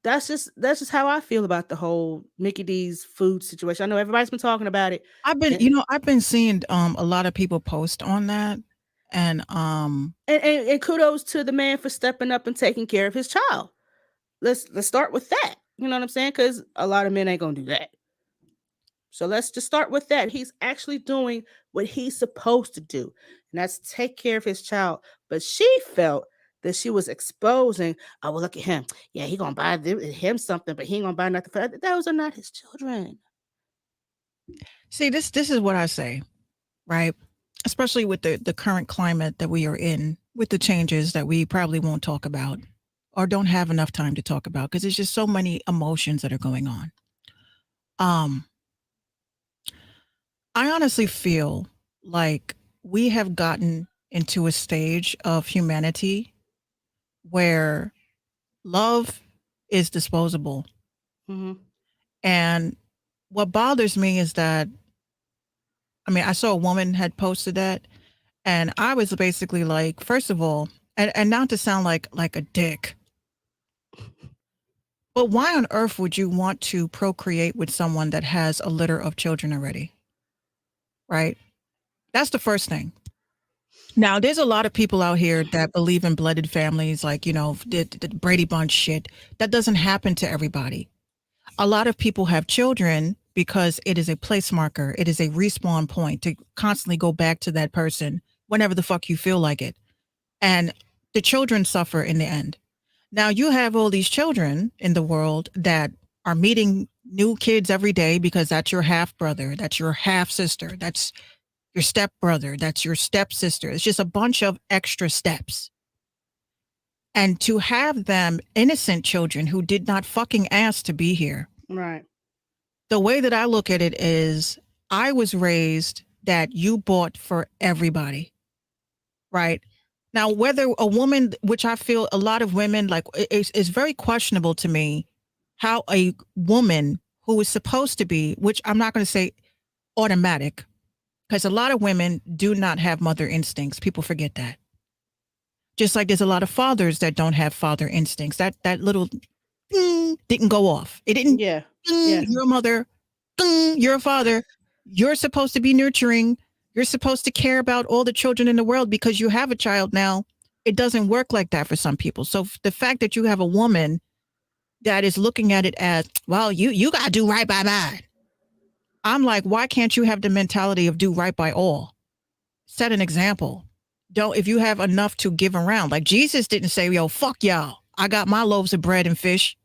Speaker 1: that's just how I feel about the whole Mickey D's food situation. I know everybody's been talking about it.
Speaker 2: I've been seeing a lot of people post on that, and
Speaker 1: And kudos to the man for stepping up and taking care of his child. Let's start with that. You know what I'm saying? Because a lot of men ain't gonna do that. So let's just start with that. He's actually doing what he's supposed to do, and that's take care of his child. But she felt that she was exposing, oh, well, look at him. Yeah, he gonna buy him something, but he ain't gonna buy nothing for that. Those are not his children.
Speaker 2: see this is what I say, right? Especially with the current climate that we are in, with the changes that we probably won't talk about or don't have enough time to talk about because there's just so many emotions that are going on. I honestly feel like we have gotten into a stage of humanity where love is disposable.
Speaker 1: Hmm.
Speaker 2: And what bothers me is that, I mean, I saw a woman had posted that, and I was basically like, first of all, and not to sound like a dick, but why on earth would you want to procreate with someone that has a litter of children already? Right? That's the first thing. Now, there's a lot of people out here that believe in blended families, like, the Brady Bunch shit. That doesn't happen to everybody. A lot of people have children because it is a place marker. It is a respawn point to constantly go back to that person whenever the fuck you feel like it. And the children suffer in the end. Now, you have all these children in the world that are meeting new kids every day because that's your half brother, that's your half sister, that's your step brother, that's your stepsister. It's just a bunch of extra steps. And to have them innocent children who did not fucking ask to be here.
Speaker 1: Right.
Speaker 2: The way that I look at it is I was raised that you bought for everybody. Right. Now, whether a woman, which I feel a lot of women like, it's very questionable to me how a woman who is supposed to be, which I'm not going to say automatic, because a lot of women do not have mother instincts. People forget that. Just like there's a lot of fathers that don't have father instincts. That little didn't go off. It didn't.
Speaker 1: Yeah. Yeah.
Speaker 2: You're a mother. You're a father. You're supposed to be nurturing. You're supposed to care about all the children in the world because you have a child now. It doesn't work like that for some people. So the fact that you have a woman that is looking at it as, well, you got to do right by mine. I'm like, why can't you have the mentality of do right by all? Set an example. Don't, if you have enough to give around. Like Jesus didn't say, yo, fuck y'all. I got my loaves of bread and fish.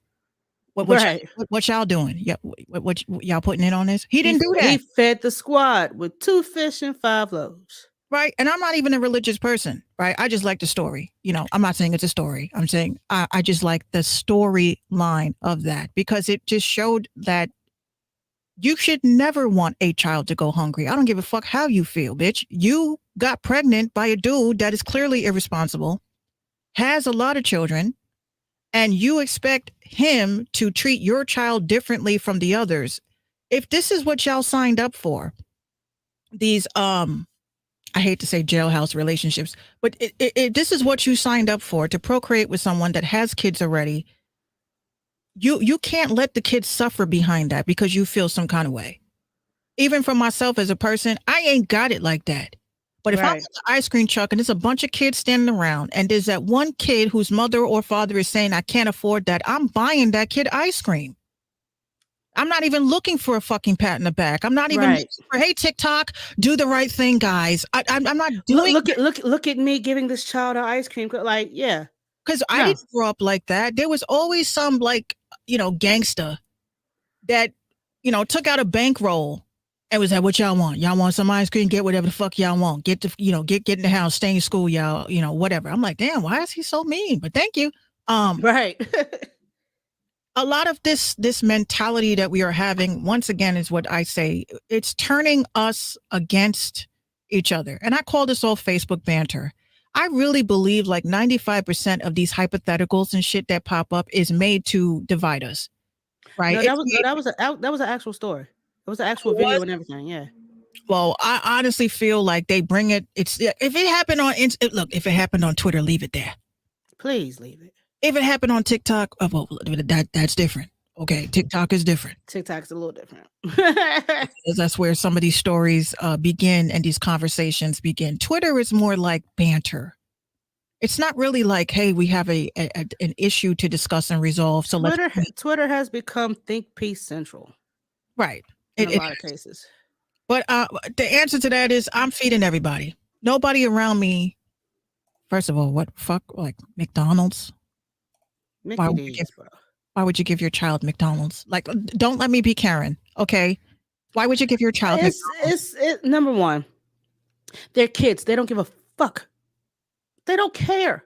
Speaker 1: Right.
Speaker 2: What y'all doing? Yeah, what y'all putting in on this? He didn't do that.
Speaker 1: He fed the squad with 2 fish and 5 loaves.
Speaker 2: Right. And I'm not even a religious person, right? I just like the story. I'm not saying it's a story. I'm saying I just like the storyline of that because it just showed that you should never want a child to go hungry. I don't give a fuck how you feel, bitch. You got pregnant by a dude that is clearly irresponsible, has a lot of children, and you expect him to treat your child differently from the others. If this is what y'all signed up for, these I hate to say jailhouse relationships, but this is what you signed up for, to procreate with someone that has kids already. You can't let the kids suffer behind that because you feel some kind of way. Even for myself as a person, I ain't got it like that. But if I'm at the ice cream truck and there's a bunch of kids standing around and there's that one kid whose mother or father is saying, I can't afford that, I'm buying that kid ice cream. I'm not even looking for a fucking pat in the back. I'm not even looking for, hey, TikTok, do the right thing, guys. I'm not doing.
Speaker 1: Look at me giving this child an ice cream. Like, yeah,
Speaker 2: because I didn't grow up like that. There was always some gangster that took out a bankroll and was like, what y'all want? Y'all want some ice cream? Get whatever the fuck y'all want. Get get in the house, stay in school, y'all. Whatever. I'm like, damn, why is he so mean? But thank you.
Speaker 1: Right.
Speaker 2: A lot of this mentality that we are having, once again, is what I say. It's turning us against each other. And I call this all Facebook banter. I really believe like 95% of these hypotheticals and shit that pop up is made to divide us. Right?
Speaker 1: No, that was an actual story. It was an actual video and everything. Yeah.
Speaker 2: Well, I honestly feel like they bring it. If it happened on if it happened on Twitter, leave it there.
Speaker 1: Please leave it.
Speaker 2: If it happened on TikTok, well, that's different. Okay, TikTok is different.
Speaker 1: TikTok's a little different.
Speaker 2: That's where some of these stories begin and these conversations begin. Twitter is more like banter. It's not really like, hey, we have an issue to discuss and resolve. So
Speaker 1: Twitter has become think piece central.
Speaker 2: Right.
Speaker 1: In a lot of cases.
Speaker 2: But the answer to that is I'm feeding everybody. Nobody around me. First of all, what fuck, like McDonald's? Why would you give your child McDonald's? Like, don't let me be Karen, okay? Why would you give your child McDonald's?
Speaker 1: It's number one. They're kids. They don't give a fuck. They don't care.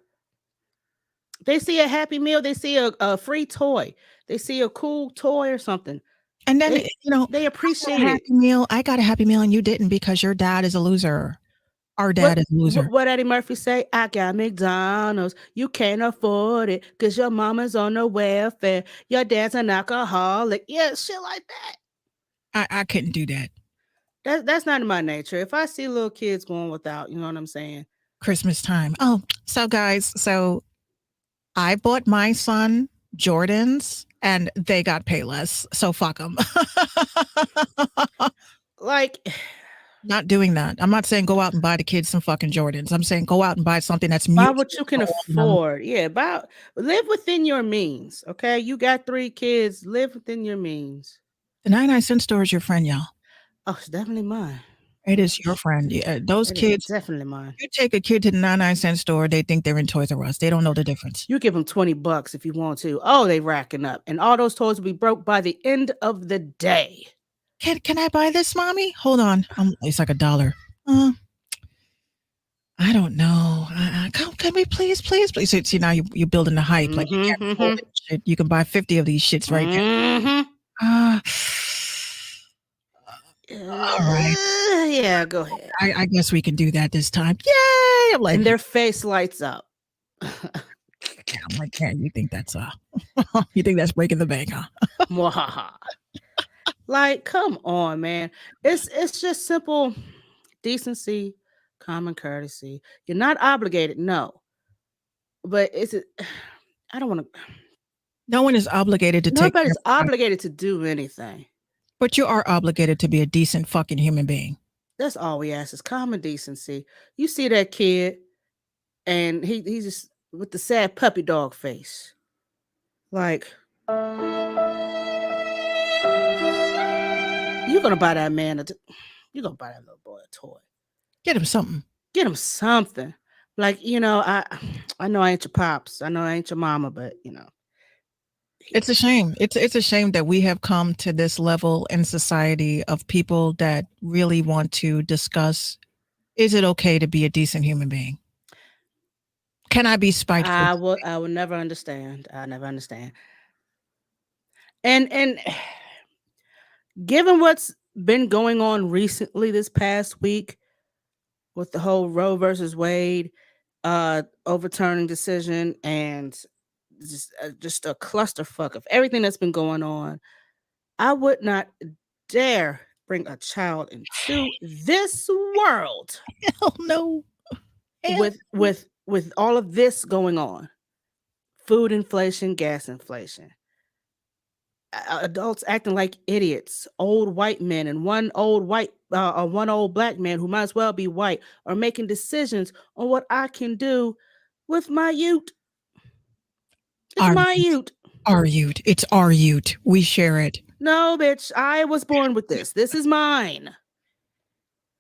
Speaker 1: They see a Happy Meal. They see a free toy. They see a cool toy or something.
Speaker 2: And then,
Speaker 1: they appreciate
Speaker 2: Happy
Speaker 1: it.
Speaker 2: Meal. I got a Happy Meal and you didn't because your dad is a loser. Our dad is a loser.
Speaker 1: What Eddie Murphy say? I got McDonald's. You can't afford it because your mama's on the welfare. Your dad's an alcoholic. Yeah, shit like that.
Speaker 2: I couldn't do that.
Speaker 1: That's not in my nature. If I see little kids going without, you know what I'm saying?
Speaker 2: Christmas time. Oh, so guys, I bought my son Jordans and they got Payless. So fuck them.
Speaker 1: Like,
Speaker 2: not doing that. I'm not saying go out and buy the kids some fucking Jordans. I'm saying go out and buy something that's
Speaker 1: buy what you can afford. Yeah, live within your means. Okay, you got 3 kids. Live within your means.
Speaker 2: The 99-cent store is your friend, y'all.
Speaker 1: Oh, it's definitely mine.
Speaker 2: It is your friend. Yeah, those kids,
Speaker 1: definitely mine.
Speaker 2: You take a kid to the 99-cent store, they think they're in Toys R Us. They don't know the difference.
Speaker 1: You give them $20 if you want to. Oh, they racking up, and all those toys will be broke by the end of the day.
Speaker 2: Can I buy this, mommy? Hold on. It's like $1. I don't know. Can we please? See, now you're building the hype. Like you can't afford it, shit. You can buy 50 of these shits right now. All right.
Speaker 1: Yeah, go ahead.
Speaker 2: I guess we can do that this time. Yay! I'm like,
Speaker 1: and their face lights up.
Speaker 2: I'm like, yeah, you think that's you think that's breaking the bank, huh?
Speaker 1: Like, come on, man. It's just simple decency, common courtesy. You're not obligated, no. But I don't want to.
Speaker 2: No one is obligated to take care of
Speaker 1: Nobody's obligated to do anything.
Speaker 2: But you are obligated to be a decent fucking human being.
Speaker 1: That's all we ask is common decency. You see that kid, and he's just with the sad puppy dog face. Like, you're gonna buy that man you're gonna buy that little boy a toy.
Speaker 2: Get him something.
Speaker 1: Get him something. Like, I know I ain't your pops. I know I ain't your mama, but
Speaker 2: it's a shame. It's a shame that we have come to this level in society of people that really want to discuss, is it okay to be a decent human being? Can I be spiteful?
Speaker 1: I will never understand. I'll never understand. And given what's been going on recently this past week with the whole Roe versus Wade overturning decision and just a clusterfuck of everything that's been going on, I would not dare bring a child into this world.
Speaker 2: Hell no.
Speaker 1: With all of this going on, food inflation, gas inflation, adults acting like idiots, old white men and one old black man who might as well be white are making decisions on what I can do with my youth. It's my youth.
Speaker 2: Our youth. It's our youth. We share it.
Speaker 1: No, bitch. I was born with this. This is mine.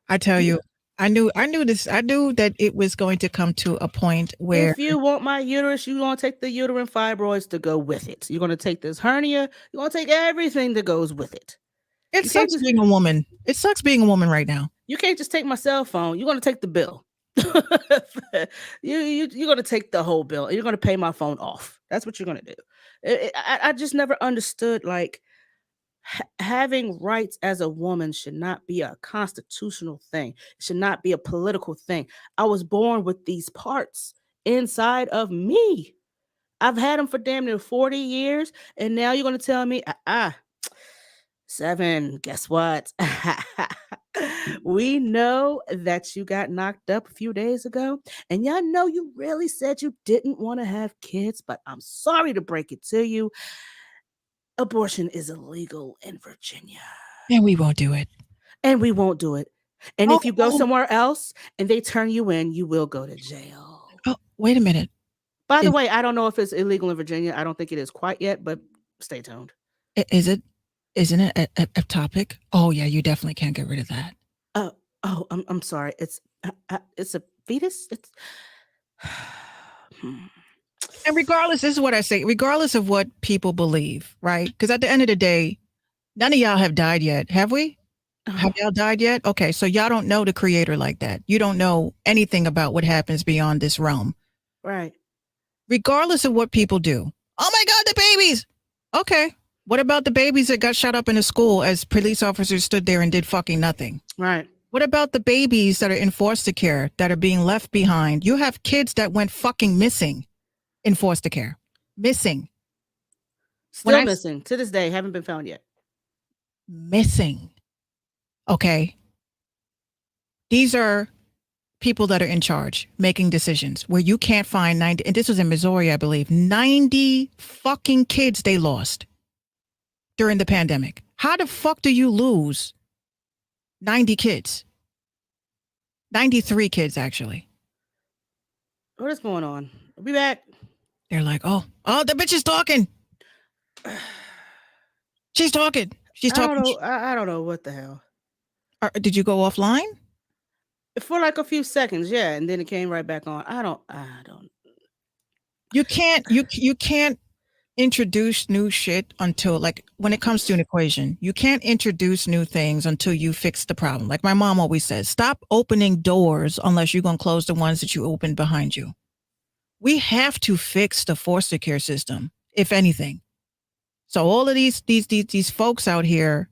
Speaker 2: I tell you, I knew this. I knew that it was going to come to a point where
Speaker 1: if you want my uterus, you're going to take the uterine fibroids to go with it. You're going to take this hernia. You're going to take everything that goes with it.
Speaker 2: It sucks being a woman. It sucks being a woman right now.
Speaker 1: You can't just take my cell phone. You're going to take the bill. You're going to take the whole bill. You're going to pay my phone off. That's what you're going to do. I just never understood, like, having rights as a woman should not be a constitutional thing. It should not be a political thing. I was born with these parts inside of me. I've had them for damn near 40 years. And now you're going to tell me, 7, guess what? We know that you got knocked up a few days ago. And y'all know you really said you didn't want to have kids, but I'm sorry to break it to you. Abortion is illegal in Virginia.
Speaker 2: And we won't do it.
Speaker 1: And if you go somewhere else and they turn you in, you will go to jail.
Speaker 2: Oh, wait a minute.
Speaker 1: By the way, I don't know if it's illegal in Virginia. I don't think it is quite yet, but stay tuned.
Speaker 2: Is it? Isn't it a topic? Oh, yeah, you definitely can't get rid of that.
Speaker 1: I'm sorry. It's a fetus. It's...
Speaker 2: And regardless, this is what I say, regardless of what people believe, right? Because at the end of the day, none of y'all have died yet. Have we? Have y'all died yet? Okay, so y'all don't know the creator like that. You don't know anything about what happens beyond this realm.
Speaker 1: Right.
Speaker 2: Regardless of what people do. Oh my God, the babies. Okay. What about the babies that got shot up in a school as police officers stood there and did fucking nothing?
Speaker 1: Right.
Speaker 2: What about the babies that are in foster care that are being left behind? You have kids that went fucking missing in foster care. Missing.
Speaker 1: Still missing to this day. Haven't been found yet.
Speaker 2: Missing. Okay. These are people that are in charge making decisions where you can't find 90, and this was in Missouri, I believe, 90 fucking kids they lost during the pandemic. How the fuck do you lose 90 kids? 93 kids, actually.
Speaker 1: What is going on? I'll be back.
Speaker 2: They're like, oh, the bitch is talking. She's talking. She's talking.
Speaker 1: I don't know what the hell.
Speaker 2: Did you go offline?
Speaker 1: For like a few seconds, yeah, and then it came right back on. I don't.
Speaker 2: You can't introduce new shit until, like, when it comes to an equation, you can't introduce new things until you fix the problem. Like my mom always says, stop opening doors unless you're going to close the ones that you opened behind you. We have to fix the foster care system, if anything. So all of these folks out here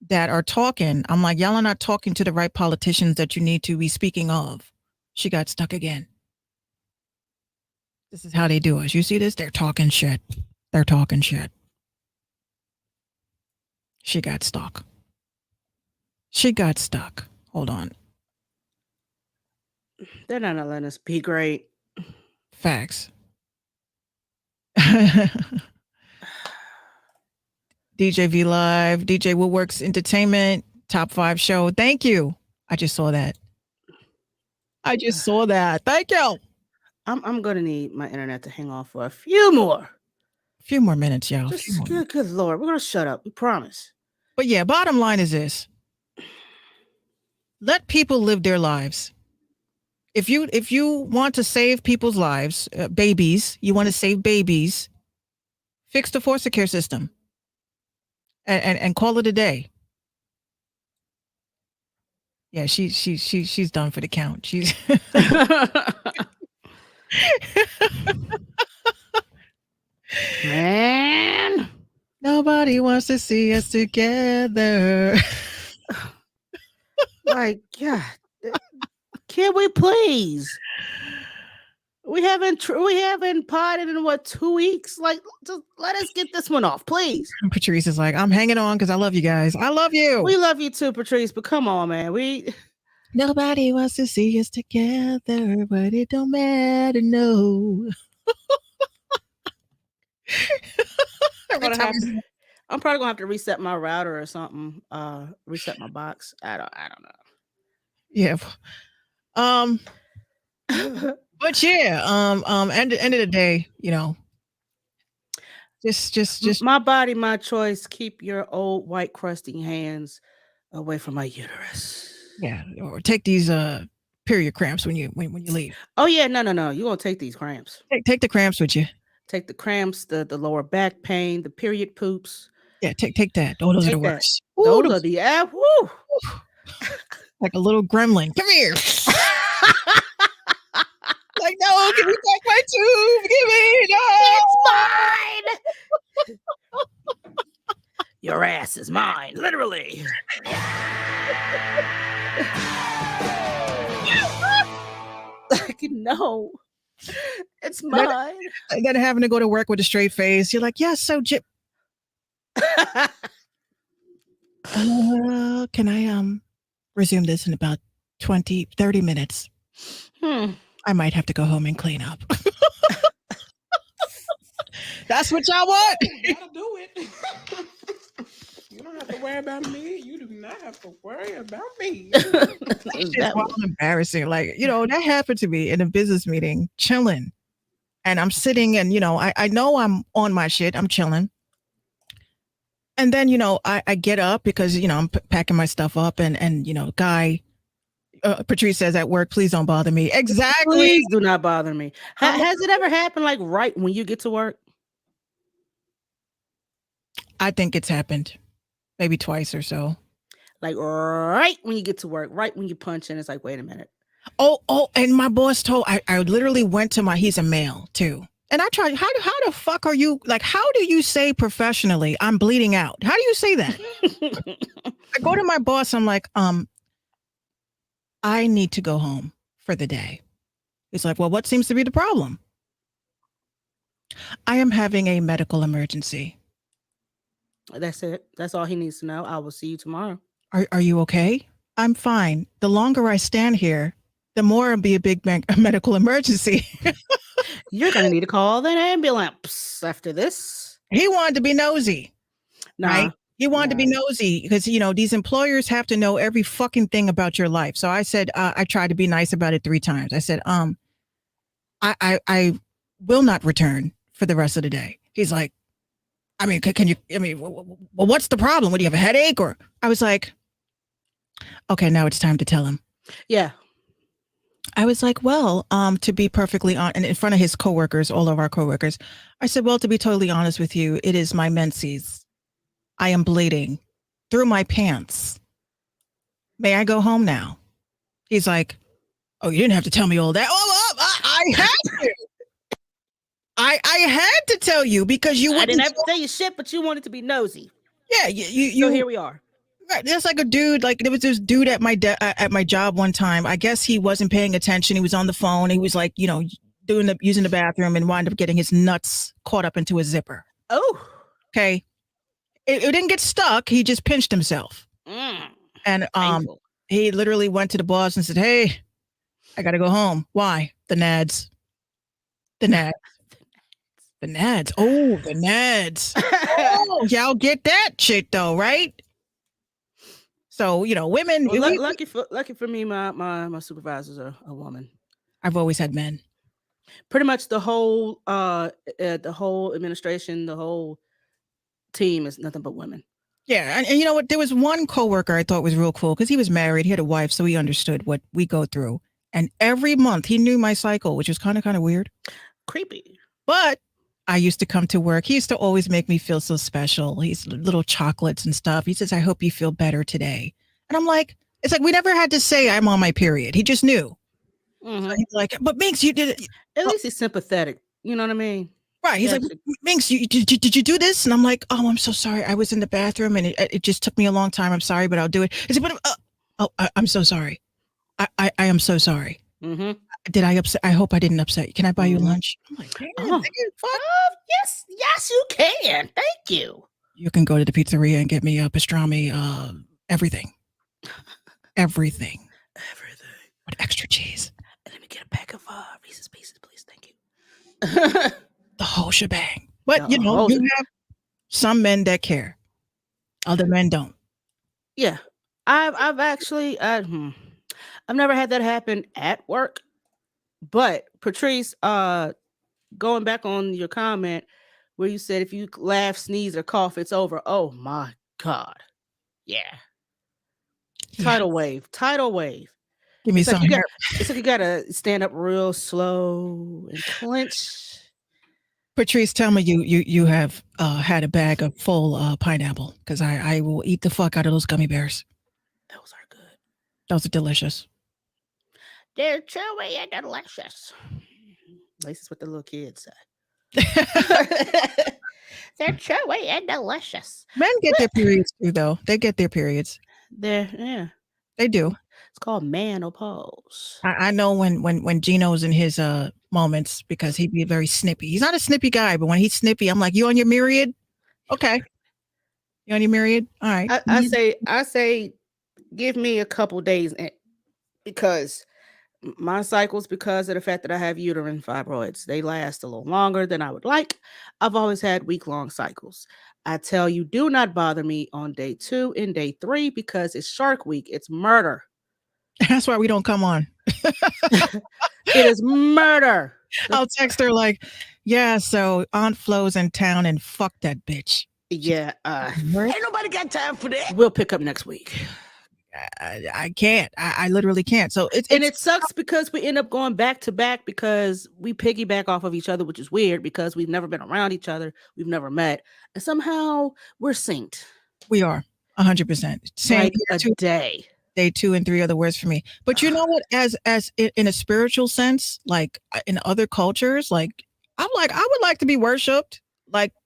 Speaker 2: that are talking, I'm like, y'all are not talking to the right politicians that you need to be speaking of. She got stuck again. This is how they do us. You see this? They're talking shit. They're talking shit. She got stuck. She got stuck. Hold on.
Speaker 1: They're not letting us be great.
Speaker 2: Facts. DJ V Live, DJ Woodworks Entertainment, Top 5 show. Thank you. I just saw that. Thank you.
Speaker 1: I'm gonna need my internet to hang on for a few more
Speaker 2: minutes, y'all.
Speaker 1: Just good Lord, we're gonna shut up. We promise.
Speaker 2: But yeah, bottom line is this: let people live their lives. If you want to save people's lives, babies, you want to save babies, fix the foster care system, and call it a day. Yeah, she's done for the count. She's
Speaker 1: Man,
Speaker 2: nobody wants to see us together.
Speaker 1: Like, God, can we please? We haven't potted in what, 2 weeks? Like, just let us get this one off, please.
Speaker 2: And Patrice is like, I'm hanging on because I love you guys. I love you.
Speaker 1: We love you too, Patrice. But come on, man.
Speaker 2: Nobody wants to see us together, but it don't matter, no.
Speaker 1: I'm probably gonna have to reset my router or something. Reset my box. I don't know.
Speaker 2: Yeah. But yeah, end of the day, you know, just
Speaker 1: my body, my choice. Keep your old white crusty hands away from my uterus.
Speaker 2: Yeah, or take these period cramps when you leave.
Speaker 1: Oh yeah, no. You gonna take these cramps?
Speaker 2: Take the cramps with you.
Speaker 1: Take the cramps, the lower back pain, the period poops.
Speaker 2: Yeah, take that. Oh, those are the worst.
Speaker 1: Those are the woo.
Speaker 2: Like a little gremlin. Come here. Like, no, give me back my tube. Give me, no.
Speaker 1: It's mine. Your ass is mine, literally. Like, no. It's mine.
Speaker 2: And then having to go to work with a straight face. You're like, yeah, so can I resume this in about 20-30 minutes? I might have to go home and clean up. That's what y'all want.
Speaker 3: You gotta do it. You don't have to worry about me. You do not have to worry about me.
Speaker 2: That's embarrassing. Like, you know, that happened to me in a business meeting, chilling. And I'm sitting and, you know, I know I'm on my shit. I'm chilling. And then, you know, I get up because, you know, I'm packing my stuff up and you know, guy, Patrice says at work, please don't bother me. Exactly.
Speaker 1: Please do not bother me. Has it ever happened like right when you get to work?
Speaker 2: I think it's happened maybe twice or so.
Speaker 1: Like right when you get to work, right when you punch in, it's like, wait a minute.
Speaker 2: Oh, and my boss I literally went to he's a male too. And I tried, how the fuck are you, like, how do you say professionally, I'm bleeding out? How do you say that? I go to my boss, I'm like, I need to go home for the day. He's like, well, what seems to be the problem? I am having a medical emergency.
Speaker 1: That's it. That's all he needs to know. I will see you tomorrow.
Speaker 2: Are you okay? I'm fine. The longer I stand here, the more it'll be a big medical emergency.
Speaker 1: You're going to need to call an ambulance after this.
Speaker 2: He wanted to be nosy.
Speaker 1: Nah.
Speaker 2: Right? He wanted to be nosy because, these employers have to know every fucking thing about your life. So I said, I tried to be nice about it 3 times. I said, I will not return for the rest of the day. He's like, I mean, can you, well, what's the problem? What, do you have a headache? Or I was like, okay, now it's time to tell him.
Speaker 1: Yeah.
Speaker 2: I was like, well, to be perfectly honest, and in front of his coworkers, all of our coworkers, I said, well, to be totally honest with you, it is my menses. I am bleeding through my pants. May I go home now? He's like, oh, you didn't have to tell me all that. Oh, I had to. I had to tell you because you.
Speaker 1: I didn't have to tell you shit, but you wanted to be nosy.
Speaker 2: Yeah, you.
Speaker 1: So here we are.
Speaker 2: Right, there's like a dude. Like there was this dude at my job one time. I guess he wasn't paying attention. He was on the phone. He was like, using the bathroom and wound up getting his nuts caught up into a zipper.
Speaker 1: Oh,
Speaker 2: okay. It didn't get stuck. He just pinched himself. And
Speaker 1: painful.
Speaker 2: He literally went to the boss and said, "Hey, I got to go home. Why? The nads. The nads." The nads. Oh, the nads. Oh, y'all get that shit though, right? So, women.
Speaker 1: Well, lucky for me, my supervisors are a woman.
Speaker 2: I've always had men.
Speaker 1: Pretty much the whole administration, the whole team is nothing but women.
Speaker 2: Yeah, and you know what? There was one coworker I thought was real cool because he was married. He had a wife, so he understood what we go through. And every month he knew my cycle, which was kind of weird.
Speaker 1: Creepy.
Speaker 2: But I used to come to work. He used to always make me feel so special. He's little chocolates and stuff. He says, I hope you feel better today. And I'm like, it's like we never had to say I'm on my period. He just knew.
Speaker 1: Mm-hmm.
Speaker 2: So he's like, but Minx, you did it.
Speaker 1: At least he's sympathetic. You know what I mean?
Speaker 2: Right. He's like, Minx, did you do this? And I'm like, oh, I'm so sorry. I was in the bathroom and it just took me a long time. I'm sorry, but I'll do it. He said, but I'm so sorry. I am so sorry.
Speaker 1: Mm-hmm.
Speaker 2: Did I upset? I hope I didn't upset you. Can I buy you lunch? I'm like,
Speaker 1: yes, you can. Thank you.
Speaker 2: You can go to the pizzeria and get me a pastrami, everything. Everything. With extra cheese.
Speaker 1: And let me get a pack of Reese's Pieces, please. Thank you.
Speaker 2: The whole shebang. But, you have some men that care. Other men don't.
Speaker 1: Yeah. I've actually, I've never had that happen at work. But Patrice, going back on your comment where you said if you laugh, sneeze, or cough, it's over. Oh my God. Yeah. Tidal wave.
Speaker 2: Give me some hair.
Speaker 1: It's like you gotta stand up real slow and clench.
Speaker 2: Patrice, tell me you have had a bag of full pineapple because I will eat the fuck out of those gummy bears.
Speaker 1: Those are good.
Speaker 2: Those are delicious.
Speaker 1: They're chewy and delicious. At least it's what the little kids say. They're chewy and delicious.
Speaker 2: Men get their periods too, though. They get their periods.
Speaker 1: Yeah.
Speaker 2: They do.
Speaker 1: It's called menopause.
Speaker 2: I know when Gino's in his moments because he'd be very snippy. He's not a snippy guy, but when he's snippy, I'm like, you on your period? Okay. You on your period? All right.
Speaker 1: I say, give me a couple days because my cycles, because of the fact that I have uterine fibroids, they last a little longer than I would like. I've always had week-long cycles. I tell you, do not bother me on day 2 and day 3 because it's Shark Week. It's murder.
Speaker 2: That's why we don't come on.
Speaker 1: It is murder.
Speaker 2: I'll text her like, yeah, so Aunt Flo's in town and fuck that bitch.
Speaker 1: Yeah.
Speaker 3: Ain't nobody got time for that.
Speaker 1: We'll pick up next week.
Speaker 2: I can't. I literally can't. So it
Speaker 1: sucks because we end up going back to back because we piggyback off of each other, which is weird because we've never been around each other. We've never met. And somehow we're synced.
Speaker 2: We are 100%. Same
Speaker 1: like a day.
Speaker 2: Day 2 and 3 are the worst for me. But you know what? As in a spiritual sense, like in other cultures, like I'm like, I would like to be worshipped.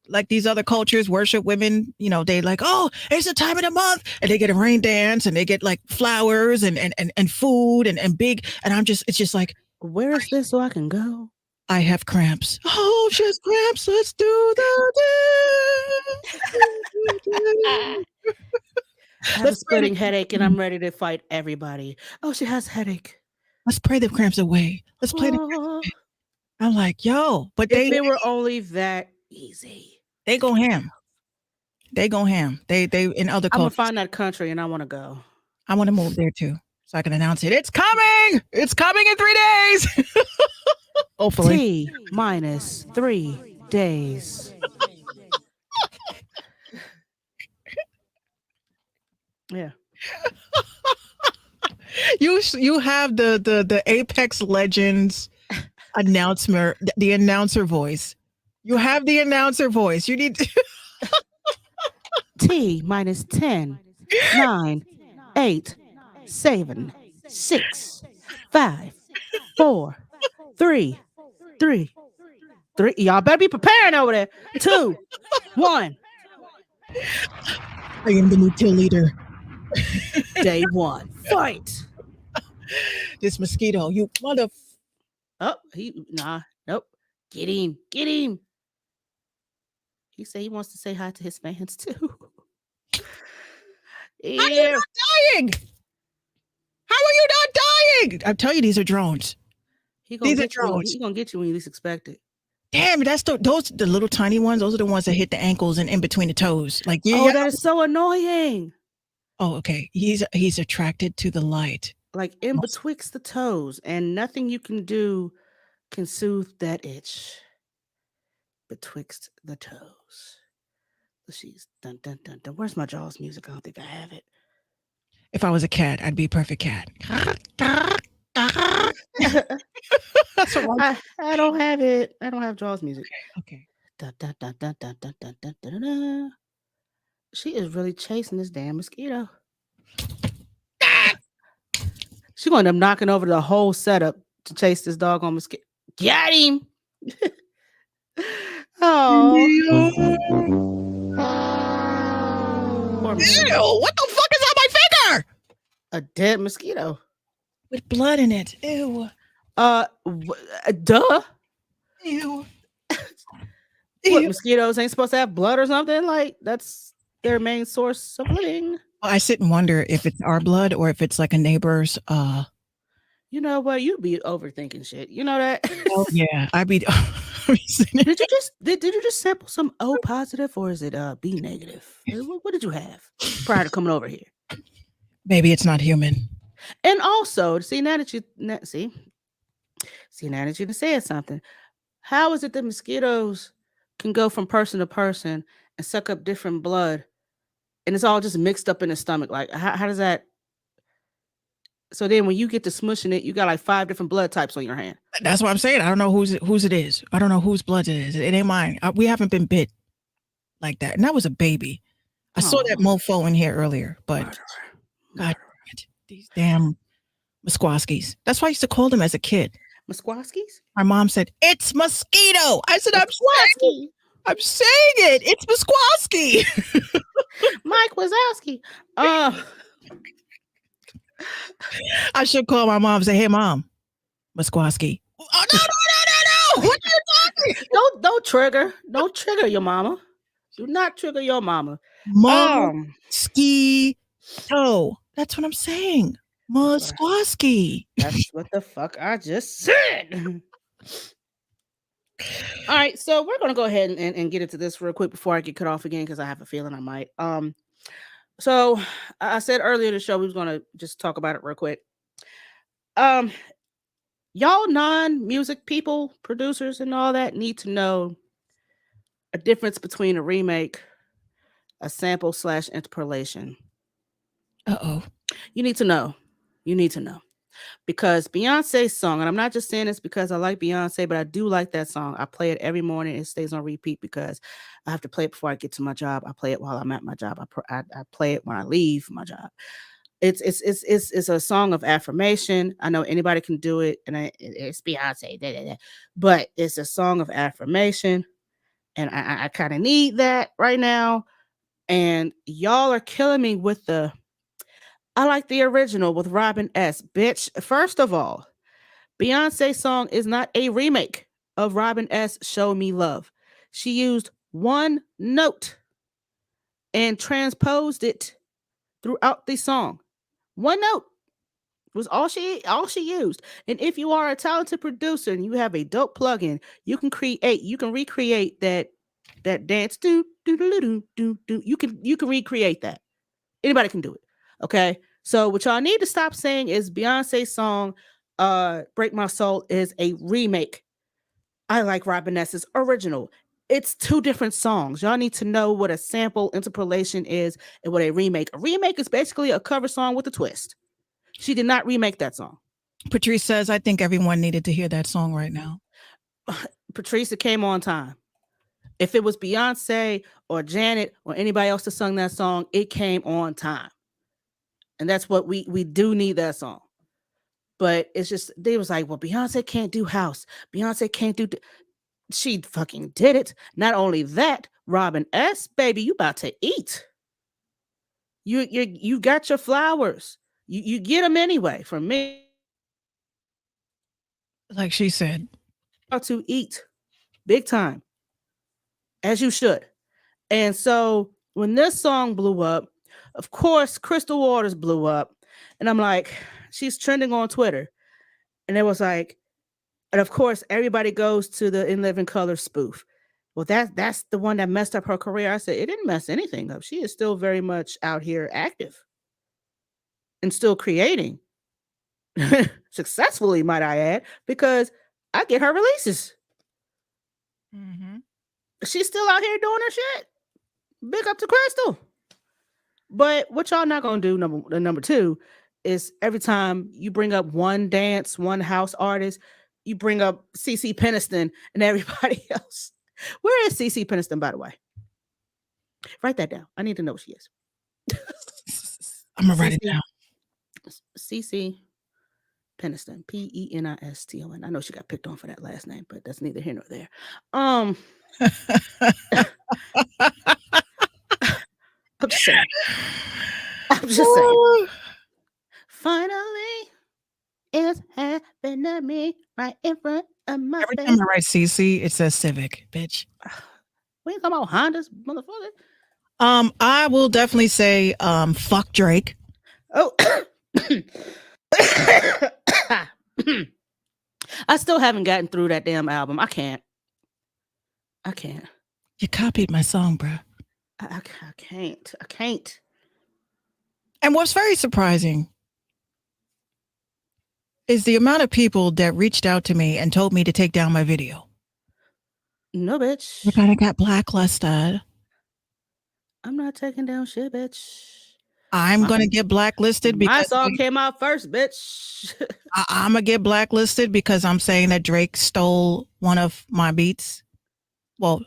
Speaker 2: Like these other cultures worship women, they like, oh, it's the time of the month. And they get a rain dance and they get like flowers and food and big. And it's just like,
Speaker 1: Where is this so I can go?
Speaker 2: I have cramps. Oh, she has cramps. Let's do the
Speaker 1: I
Speaker 2: dance.
Speaker 1: have a
Speaker 2: Let's pray
Speaker 1: splitting headache and I'm ready to fight everybody. Oh, she has headache.
Speaker 2: let's pray the cramps away. Let's play the
Speaker 1: Oh,
Speaker 2: I'm like, yo, but
Speaker 1: if it were only that easy.
Speaker 2: they go ham. They go ham. They in other
Speaker 1: I'm gonna
Speaker 2: cultures.
Speaker 1: find that country and I want to go.
Speaker 2: I want to move there too. So I can announce it. It's coming. It's coming in 3 days. Hopefully.
Speaker 1: T minus 3 days. Yeah.
Speaker 2: You have the Apex Legends announcer, the announcer voice. You have the announcer voice. You need
Speaker 1: T minus 10, 9, 8, 7, 6, 5, 4, 3, 3, 3. Y'all better be preparing over there. 2, 1.
Speaker 2: I am the new kill leader.
Speaker 1: Day 1. Fight.
Speaker 2: This mosquito, you mother.
Speaker 1: Oh, nope. Get him. Get him. He said he wants to say hi to his fans too.
Speaker 2: How are you not dying? How are you not dying? I tell you, these are drones. These are drones.
Speaker 1: He's gonna get you when you least expect it.
Speaker 2: Damn, that's the little tiny ones. Those are the ones that hit the ankles and in between the toes. Like, yeah.
Speaker 1: Oh, that is so annoying.
Speaker 2: Oh, okay. He's attracted to the light.
Speaker 1: Like in betwixt the toes, and nothing you can do can soothe that itch. Betwixt the toes. She's dun dun dun dun. Where's my Jaws music? I don't think I have it.
Speaker 2: If I was a cat, I'd be a perfect cat.
Speaker 1: That's what I don't have it. I don't have Jaws music.
Speaker 2: Okay.
Speaker 1: Dun, dun, dun, dun, dun, dun, dun, dun, dun, dun. She is really chasing this damn mosquito. She's going to end up knocking over the whole setup to chase this doggone mosquito. Got him. Oh.
Speaker 2: Ew, what the fuck is on my finger?
Speaker 1: A dead mosquito.
Speaker 2: With blood in it. Ew.
Speaker 1: Duh.
Speaker 2: Ew.
Speaker 1: What, mosquitoes ain't supposed to have blood or something? Like, that's their main source of living.
Speaker 2: I sit and wonder if it's our blood or if it's like a neighbor's.
Speaker 1: You know what? You'd be overthinking shit. You know that?
Speaker 2: Oh yeah, I'd be.
Speaker 1: Did you just sample some O positive or is it B negative? What did you have prior to coming over here?
Speaker 2: Maybe it's not human.
Speaker 1: And also, see now that you said something. How is it that mosquitoes can go from person to person and suck up different blood, and it's all just mixed up in the stomach? Like, how does that? So then, when you get to smushing it, you got like 5 different blood types on your hand.
Speaker 2: That's what I'm saying. I don't know whose it is. I don't know whose blood it is. It ain't mine. We haven't been bit like that, and that was a baby. I saw that mofo in here earlier, but God, these damn Musquaskies. That's why I used to call them as a kid.
Speaker 1: Musquaskies?
Speaker 2: My mom said, it's mosquito. I said, I'm saying it. It's Musquaski.
Speaker 1: Mike Wazowski.
Speaker 2: I should call my mom and say, hey, Mom, Musquaski. Oh, no. What are you talking?
Speaker 1: Don't trigger. Don't trigger your mama. Do not trigger your mama.
Speaker 2: Musquito. That's what I'm saying. Musquaski.
Speaker 1: That's what the fuck I just said. All right, so we're gonna go ahead and get into this real quick before I get cut off again because I have a feeling I might. So I said earlier in the show we was gonna just talk about it real quick. Y'all non-music people, producers, and all that need to know a difference between a remake, a sample / interpolation.
Speaker 2: Uh-oh.
Speaker 1: You need to know. Because Beyonce's song, and I'm not just saying this because I like Beyonce, but I do like that song. I play it every morning. It stays on repeat because I have to play it before I get to my job. I play it while I'm at my job. I play it when I leave my job. It's a song of affirmation. I know anybody can do it, and it's Beyonce, but it's a song of affirmation, and I kind of need that right now. And y'all are killing me with the. I like the original with Robin S. Bitch, first of all, Beyonce's song is not a remake of Robin S. Show Me Love. She used one note and transposed it throughout the song. One note was all she used. And if you are a talented producer and you have a dope plugin, you can recreate that dance do. You can recreate that. Anybody can do it. Okay? So what y'all need to stop saying is Beyonce's song Break My Soul is a remake. I like Robin S's original. It's two different songs. Y'all need to know what a sample interpolation is and what a remake. A remake is basically a cover song with a twist. She did not remake that song.
Speaker 2: Patrice says, I think everyone needed to hear that song right now.
Speaker 1: Patrice, it came on time. If it was Beyonce or Janet or anybody else that sung that song, it came on time. And that's what we do need that song. But it's just, they was like, well, Beyonce can't do house. Beyonce can't do. She fucking did it. Not only that, Robin S., baby, you about to eat. You got your flowers. You get them anyway from me.
Speaker 2: Like she said.
Speaker 1: About to eat big time, as you should. And so when this song blew up, of course, Crystal Waters blew up. And I'm like, she's trending on Twitter. And it was like, and of course, everybody goes to the In Living Color spoof. Well, that's the one that messed up her career. I said, it didn't mess anything up. She is still very much out here active and still creating. Successfully, might I add, because I get her releases.
Speaker 2: Mm-hmm.
Speaker 1: She's still out here doing her shit. Big up to Crystal. But what y'all not gonna do, number two, is every time you bring up one dance, one house artist, you bring up CeCe Peniston and everybody else. Where is CeCe Peniston, by the way? Write that down. I need to know who she is.
Speaker 2: I'm gonna write it down.
Speaker 1: CeCe Peniston, Peniston. I know she got picked on for that last name, but that's neither here nor there. I'm just saying. Finally, it's happened to me right in front of my
Speaker 2: Every
Speaker 1: face.
Speaker 2: time I write CC, it says Civic, bitch.
Speaker 1: We ain't talking about Hondas, motherfucker.
Speaker 2: I will definitely say, fuck Drake.
Speaker 1: Oh. I still haven't gotten through that damn album. I can't.
Speaker 2: You copied my song, bro.
Speaker 1: I can't.
Speaker 2: And what's very surprising is the amount of people that reached out to me and told me to take down my video.
Speaker 1: No, bitch.
Speaker 2: You kind of got blacklisted.
Speaker 1: I'm not taking down shit, bitch.
Speaker 2: I'm going to get blacklisted because
Speaker 1: my song came out first, bitch.
Speaker 2: I'm going to get blacklisted because I'm saying that Drake stole one of my beats. Well,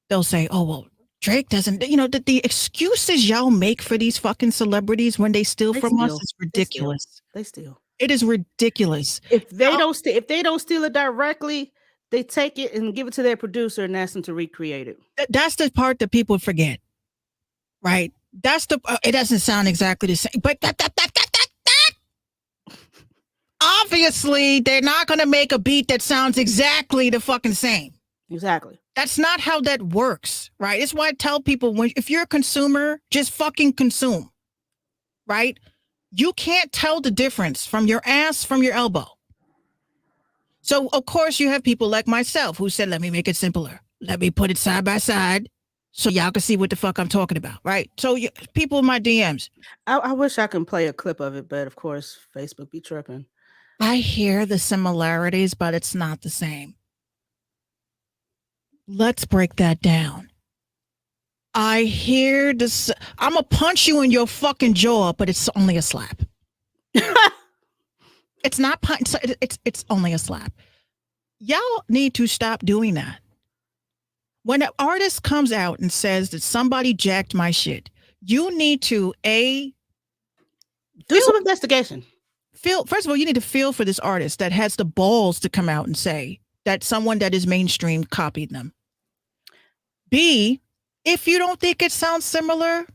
Speaker 2: they'll say, oh, well, Drake doesn't, the excuses y'all make for these fucking celebrities when they steal from us is ridiculous.
Speaker 1: They steal.
Speaker 2: It is ridiculous.
Speaker 1: If they don't steal it directly, they take it and give it to their producer and ask them to recreate it.
Speaker 2: That's the part that people forget, right? That's it doesn't sound exactly the same, but that. Obviously, they're not going to make a beat that sounds exactly the fucking same.
Speaker 1: Exactly.
Speaker 2: That's not how that works, right? It's why I tell people, if you're a consumer, just fucking consume, right? You can't tell the difference from your ass from your elbow. So, of course, you have people like myself who said, let me make it simpler. Let me put it side by side so y'all can see what the fuck I'm talking about, right? So, people in my DMs.
Speaker 1: I wish I could play a clip of it, but of course, Facebook be tripping.
Speaker 2: I hear the similarities, but it's not the same. Let's break that down. I hear this. I'm going to punch you in your fucking jaw, but it's only a slap. It's not punch. It's only a slap. Y'all need to stop doing that. When an artist comes out and says that somebody jacked my shit, you need to
Speaker 1: Do some investigation.
Speaker 2: First of all, you need to feel for this artist that has the balls to come out and say that someone that is mainstream copied them. B, if you don't think it sounds similar,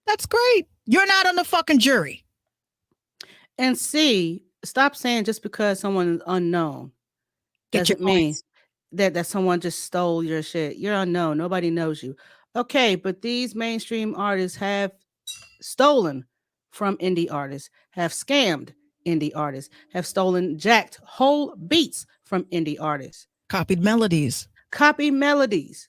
Speaker 2: that's great. You're not on the fucking jury.
Speaker 1: And C, stop saying just because someone is unknown
Speaker 2: Get your
Speaker 1: doesn't mean
Speaker 2: points.
Speaker 1: that someone just stole your shit. You're unknown. Nobody knows you. Okay, but these mainstream artists have stolen from indie artists, have scammed indie artists, have stolen jacked whole beats from indie artists,
Speaker 2: Copied melodies.
Speaker 1: copy melodies,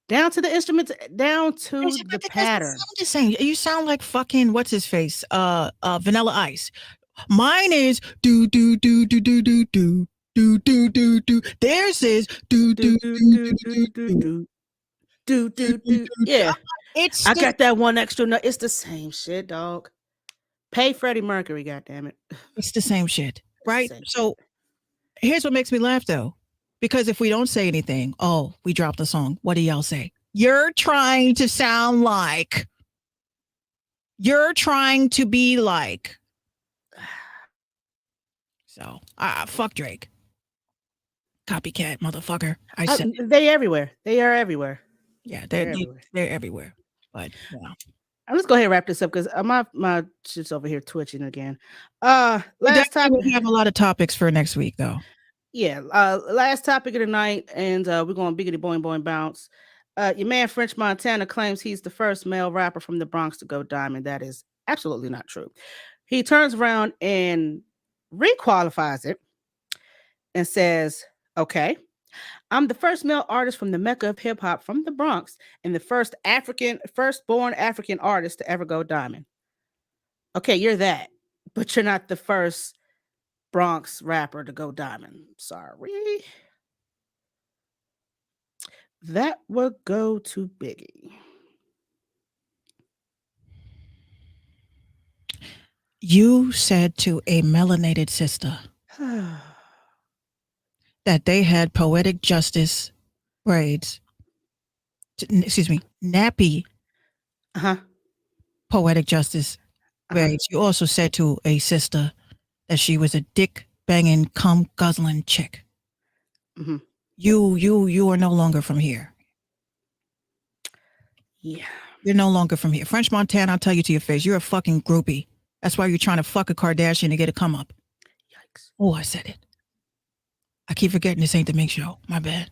Speaker 1: down to the instruments, down to
Speaker 2: But
Speaker 1: the
Speaker 2: it doesn't
Speaker 1: pattern.
Speaker 2: sound the same. You sound like fucking what's his face? Vanilla Ice. Mine is do do do do do do do do do do do. Theirs is do do do do do do
Speaker 1: Do. Yeah,
Speaker 2: It's
Speaker 1: I got that one extra note. It's the same shit, dog. Pay Freddie Mercury, goddammit.
Speaker 2: it's the same shit, right?
Speaker 1: Same
Speaker 2: So here's what makes me laugh though, because if we don't say anything, oh, we dropped the song. What do y'all say? You're trying to sound like. You're trying to be like. So, fuck Drake. Copycat, motherfucker. I said,
Speaker 1: They everywhere. They are everywhere.
Speaker 2: yeah,
Speaker 1: They're
Speaker 2: they're
Speaker 1: everywhere.
Speaker 2: they're everywhere. But yeah,
Speaker 1: Let's go ahead and wrap this up because my shit's over here twitching again.
Speaker 2: we
Speaker 1: Last
Speaker 2: definitely
Speaker 1: topic.
Speaker 2: will have a lot of topics for next week, though.
Speaker 1: Yeah, last topic of the night, and we're going biggity boing boing bounce. Your man French Montana claims he's the first male rapper from the Bronx to go diamond. That is absolutely not true. He turns around and requalifies it and says, "Okay, I'm the first male artist from the Mecca of hip hop from the Bronx, and the firstborn African artist to ever go diamond. Okay, you're that, but you're not the first Bronx rapper to go diamond. Sorry. That would go to Biggie."
Speaker 2: You said to a melanated sister that they had poetic justice braids. Excuse me, nappy
Speaker 1: Uh-huh.
Speaker 2: poetic justice braids. You also said to a sister that she was a dick banging, cum guzzling chick.
Speaker 1: Mm-hmm.
Speaker 2: You are no longer from here.
Speaker 1: Yeah.
Speaker 2: You're no longer from here. French Montana, I'll tell you to your face, you're a fucking groupie. That's why you're trying to fuck a Kardashian to get a come up.
Speaker 1: Yikes.
Speaker 2: Oh, I said it. I keep forgetting this ain't the Mink Show. My bad.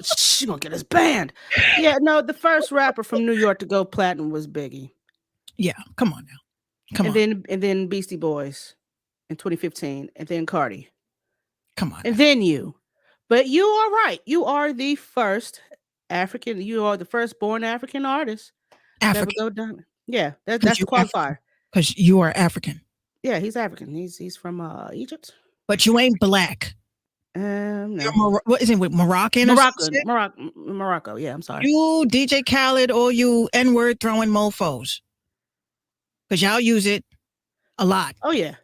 Speaker 1: She gonna get us banned. Yeah, no, the first rapper from New York to go platinum was Biggie.
Speaker 2: Yeah, come on now. Come on.
Speaker 1: And then Beastie Boys in 2015, and then Cardi.
Speaker 2: Come on.
Speaker 1: And then you. But you are right. You are the first African, you are the firstborn African artist to ever
Speaker 2: African.
Speaker 1: go diamond. Yeah, that's the qualifier.
Speaker 2: Because you are African.
Speaker 1: Yeah, he's African. He's from Egypt.
Speaker 2: But you ain't black.
Speaker 1: No.
Speaker 2: You're what is it with Moroccan?
Speaker 1: Morocco. Yeah, I'm sorry.
Speaker 2: You DJ Khaled or you N-word throwing mofos. Because y'all use it a lot.
Speaker 1: Oh yeah.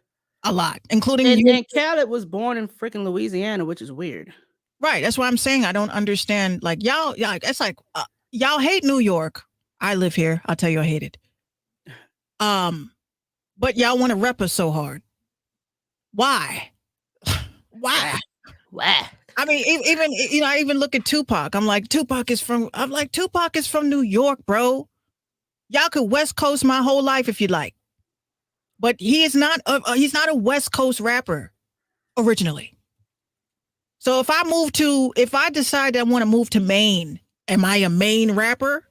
Speaker 2: A lot. Including
Speaker 1: and,
Speaker 2: you.
Speaker 1: And Khaled was born in freaking Louisiana, which is weird.
Speaker 2: Right. That's why I'm saying I don't understand. Like y'all it's like y'all hate New York. I live here. I'll tell you I hate it. But y'all want to rep us so hard. Why? Why?
Speaker 1: Why?
Speaker 2: I mean, even I even look at Tupac. I'm like, Tupac is from New York, bro. Y'all could West Coast my whole life if you like. But he is not he's not a West Coast rapper originally. So if I decide I want to move to Maine, am I a Maine rapper?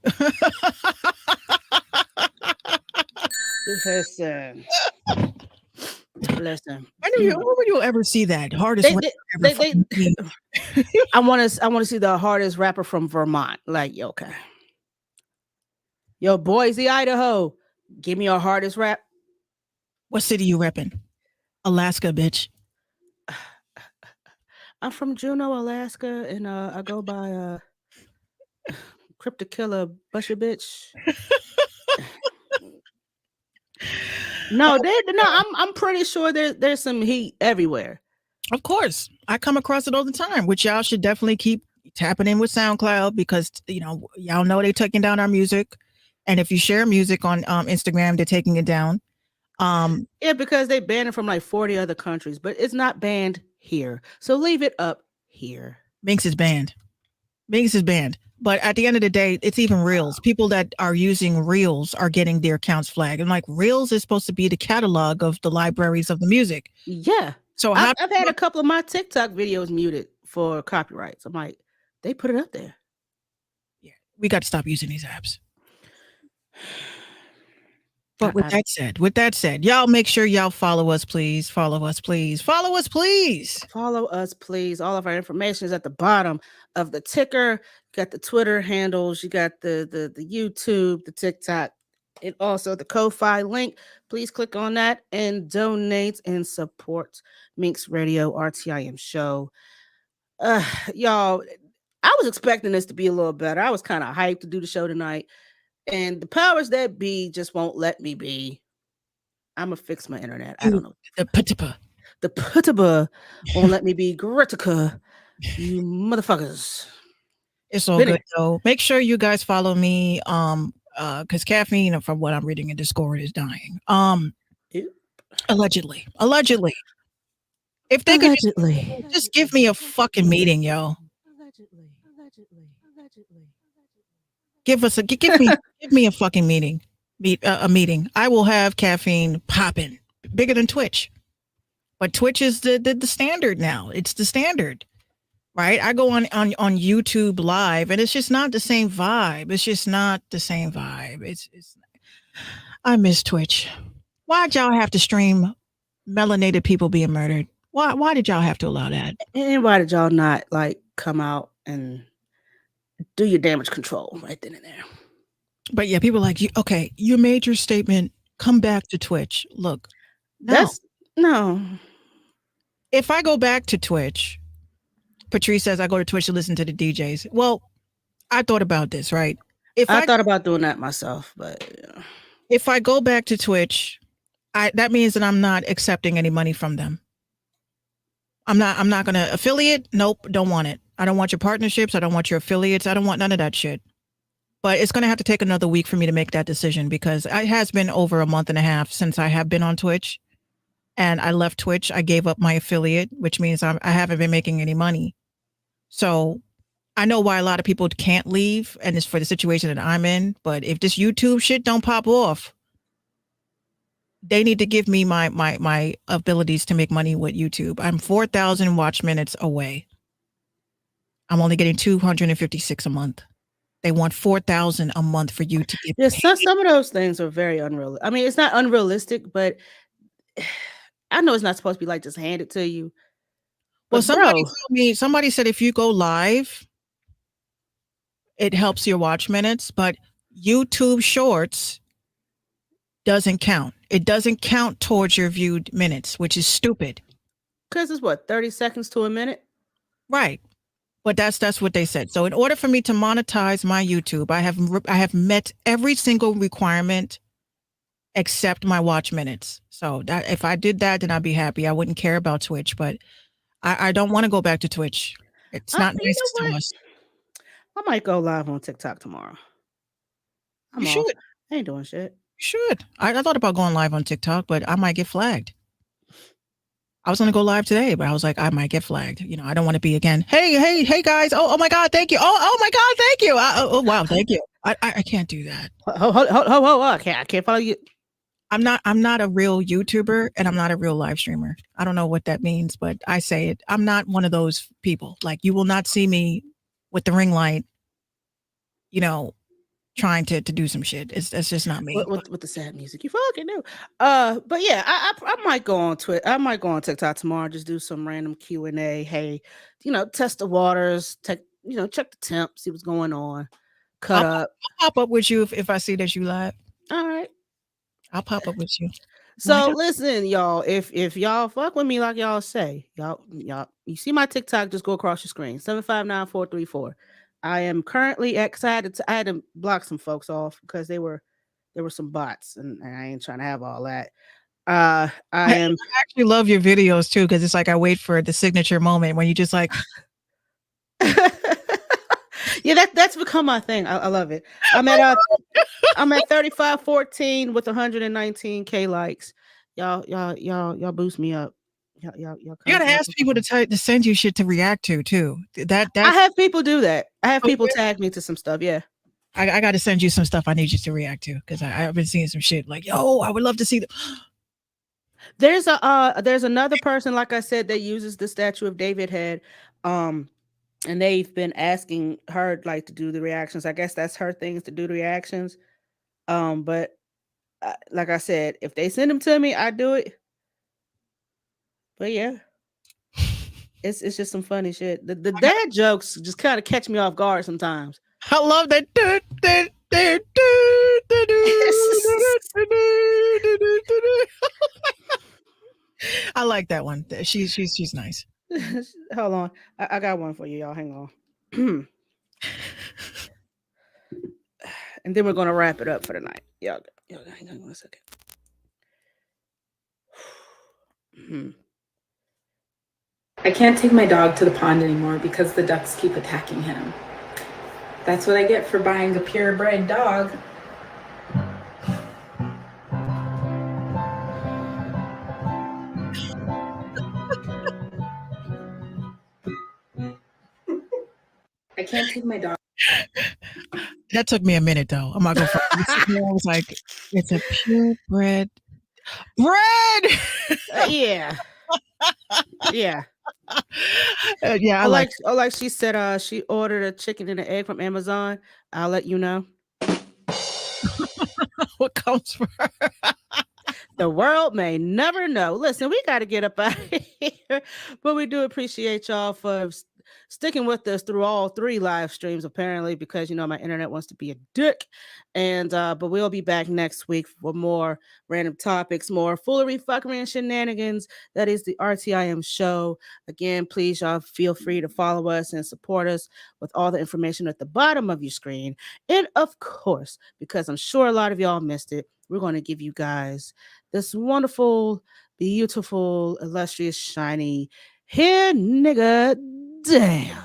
Speaker 1: Listen.
Speaker 2: When will you ever see that hardest rapper ever?
Speaker 1: I want to see the hardest rapper from Vermont. Like, okay. Yo, Boise, Idaho. Give me your hardest rap.
Speaker 2: What city you repping? Alaska, bitch.
Speaker 1: I'm from Juneau, Alaska, and I go by Crypto Killer Busher Bitch. No, I'm pretty sure there's some heat everywhere.
Speaker 2: Of course. I come across it all the time, which y'all should definitely keep tapping in with SoundCloud because y'all know they're taking down our music. And if you share music on Instagram, they're taking it down.
Speaker 1: Yeah, because they banned it from like 40 other countries, but it's not banned here. So leave it up here.
Speaker 2: Minx is banned. Minx is banned. But at the end of the day, it's even Reels. People that are using Reels are getting their accounts flagged. And like Reels is supposed to be the catalog of the libraries of the music.
Speaker 1: Yeah.
Speaker 2: So
Speaker 1: I've had a couple of my TikTok videos muted for copyrights. I'm like, they put it up there.
Speaker 2: Yeah, we got to stop using these apps. But with that said, y'all make sure y'all follow us, please. Follow us, please. Follow us, please.
Speaker 1: Follow us, please. All of our information is at the bottom of the ticker. You got the Twitter handles, you got the YouTube, the TikTok, and also the Ko-Fi link. Please click on that and donate and support Minx Radio RTIM show. Y'all, I was expecting this to be a little better. I was kind of hyped to do the show tonight, and the powers that be just won't let me be. I'm gonna fix my internet. I don't know.
Speaker 2: The putaba
Speaker 1: won't let me be Gritica. You motherfuckers.
Speaker 2: It's all good though. Make sure you guys follow me. Because caffeine, from what I'm reading in Discord, is dying. Allegedly. If they could just give me a fucking meeting, yo. Give me a fucking meeting. A meeting. I will have caffeine popping bigger than Twitch. But Twitch is the standard now. It's the standard, right? I go on YouTube live, and it's just not the same vibe. It's just not the same vibe. It's. I miss Twitch. Why'd y'all have to stream melanated people being murdered? Why did y'all have to allow that?
Speaker 1: And why did y'all not like come out and do your damage control right then and there?
Speaker 2: But yeah, people are like, you made your statement. Come back to Twitch. Look,
Speaker 1: no.
Speaker 2: If I go back to Twitch, Patrice says I go to Twitch to listen to the DJs. Well, I thought about this, right?
Speaker 1: I thought about doing that myself, but yeah.
Speaker 2: If I go back to Twitch, that means that I'm not accepting any money from them. I'm not going to affiliate. Nope, don't want it. I don't want your partnerships. I don't want your affiliates. I don't want none of that shit. But it's going to have to take another week for me to make that decision, because it has been over a month and a half since I have been on Twitch. And I left Twitch. I gave up my affiliate, which means I haven't been making any money. So I know why a lot of people can't leave, and it's for the situation that I'm in. But if this YouTube shit don't pop off, they need to give me my abilities to make money with YouTube. I'm 4,000 watch minutes away. I'm only getting 256 a month. They want 4,000 a month for you to get paid.
Speaker 1: Some of those things are very unrealistic. I mean, it's not unrealistic, but I know it's not supposed to be like just handed to you.
Speaker 2: Well, somebody said if you go live, it helps your watch minutes, but YouTube Shorts doesn't count. It doesn't count towards your viewed minutes, which is stupid.
Speaker 1: Because it's what, 30 seconds to a minute?
Speaker 2: Right. But that's what they said. So in order for me to monetize my YouTube, I have met every single requirement except my watch minutes. So that if I did that, then I'd be happy. I wouldn't care about Twitch, but I don't want to go back to Twitch. It's not nice to us.
Speaker 1: I might go live on TikTok tomorrow.
Speaker 2: You should.
Speaker 1: I ain't doing shit.
Speaker 2: You should. I thought about going live on TikTok, but I might get flagged. I was going to go live today, but I was like, I might get flagged. I don't want to be again. Hey, guys. Oh my God. Thank you. Oh my God. Thank you. Oh, wow. Thank you. I can't do that.
Speaker 1: I can't follow you.
Speaker 2: I'm not a real YouTuber, and I'm not a real live streamer. I don't know what that means, but I say it. I'm not one of those people. Like, you will not see me with the ring light, trying to do some shit. It's just not me.
Speaker 1: With the sad music, you fucking do. But yeah, I might go on Twitter. I might go on TikTok tomorrow. Just do some random Q&A. Hey, test the waters. Check the temp. See what's going on. I'll
Speaker 2: pop up with you if I see that you live.
Speaker 1: All right.
Speaker 2: I'll pop up with you.
Speaker 1: So listen, y'all. If y'all fuck with me like y'all say, y'all, you see my TikTok, just go across your screen. 759-434. I am currently I had to block some folks off because there were some bots, and I ain't trying to have all that. I
Speaker 2: actually love your videos too, because it's like I wait for the signature moment when you just like.
Speaker 1: Yeah, that's become my thing. I love it. I'm at 3514 with 119K likes. Y'all boost me up. Y'all
Speaker 2: You gotta
Speaker 1: y'all
Speaker 2: ask people to send you shit to react to too.
Speaker 1: I
Speaker 2: That's
Speaker 1: have people do that. I have
Speaker 2: oh,
Speaker 1: people tag me to some stuff. Yeah.
Speaker 2: I got to send you some stuff I need you to react to because I've been seeing some shit like, yo, I would love to see the.
Speaker 1: There's another person, like I said, that uses the statue of David head. Um and they've been asking her like to do the reactions. I guess that's her thing is to do the reactions. But like I said, if they send them to me, I do it. But yeah, it's just some funny shit. The
Speaker 2: I got.
Speaker 1: dad jokes just kind of catch me off guard sometimes.
Speaker 2: I love that. I like that one. She's nice.
Speaker 1: Hold on, I got one for you, y'all. Hang on. And then we're gonna wrap it up for the night. Y'all hang on 1 second.
Speaker 4: I can't take my dog to the pond anymore because the ducks keep attacking him. That's what I get for buying a purebred dog. I can't take my dog.
Speaker 2: That took me a minute though. I'm not gonna front. I was like, it's a purebred bread.
Speaker 1: Yeah, yeah.
Speaker 2: Yeah, I
Speaker 1: Oh,
Speaker 2: like
Speaker 1: like she said, she ordered a chicken and an egg from Amazon. I'll let you know.
Speaker 2: what comes first.
Speaker 1: The world may never know. Listen, we got to get up out of here, but we do appreciate y'all for sticking with us through all three live streams. Apparently, because my internet wants to be a dick, and but we'll be back next week for more random topics, more foolery, fuckery, and shenanigans. That is the RTIM show. Again, please y'all feel free to follow us and support us with all the information at the bottom of your screen, and of course, because I'm sure a lot of y'all missed it, we're going to give you guys this wonderful, beautiful, illustrious, shiny hair nigga damn.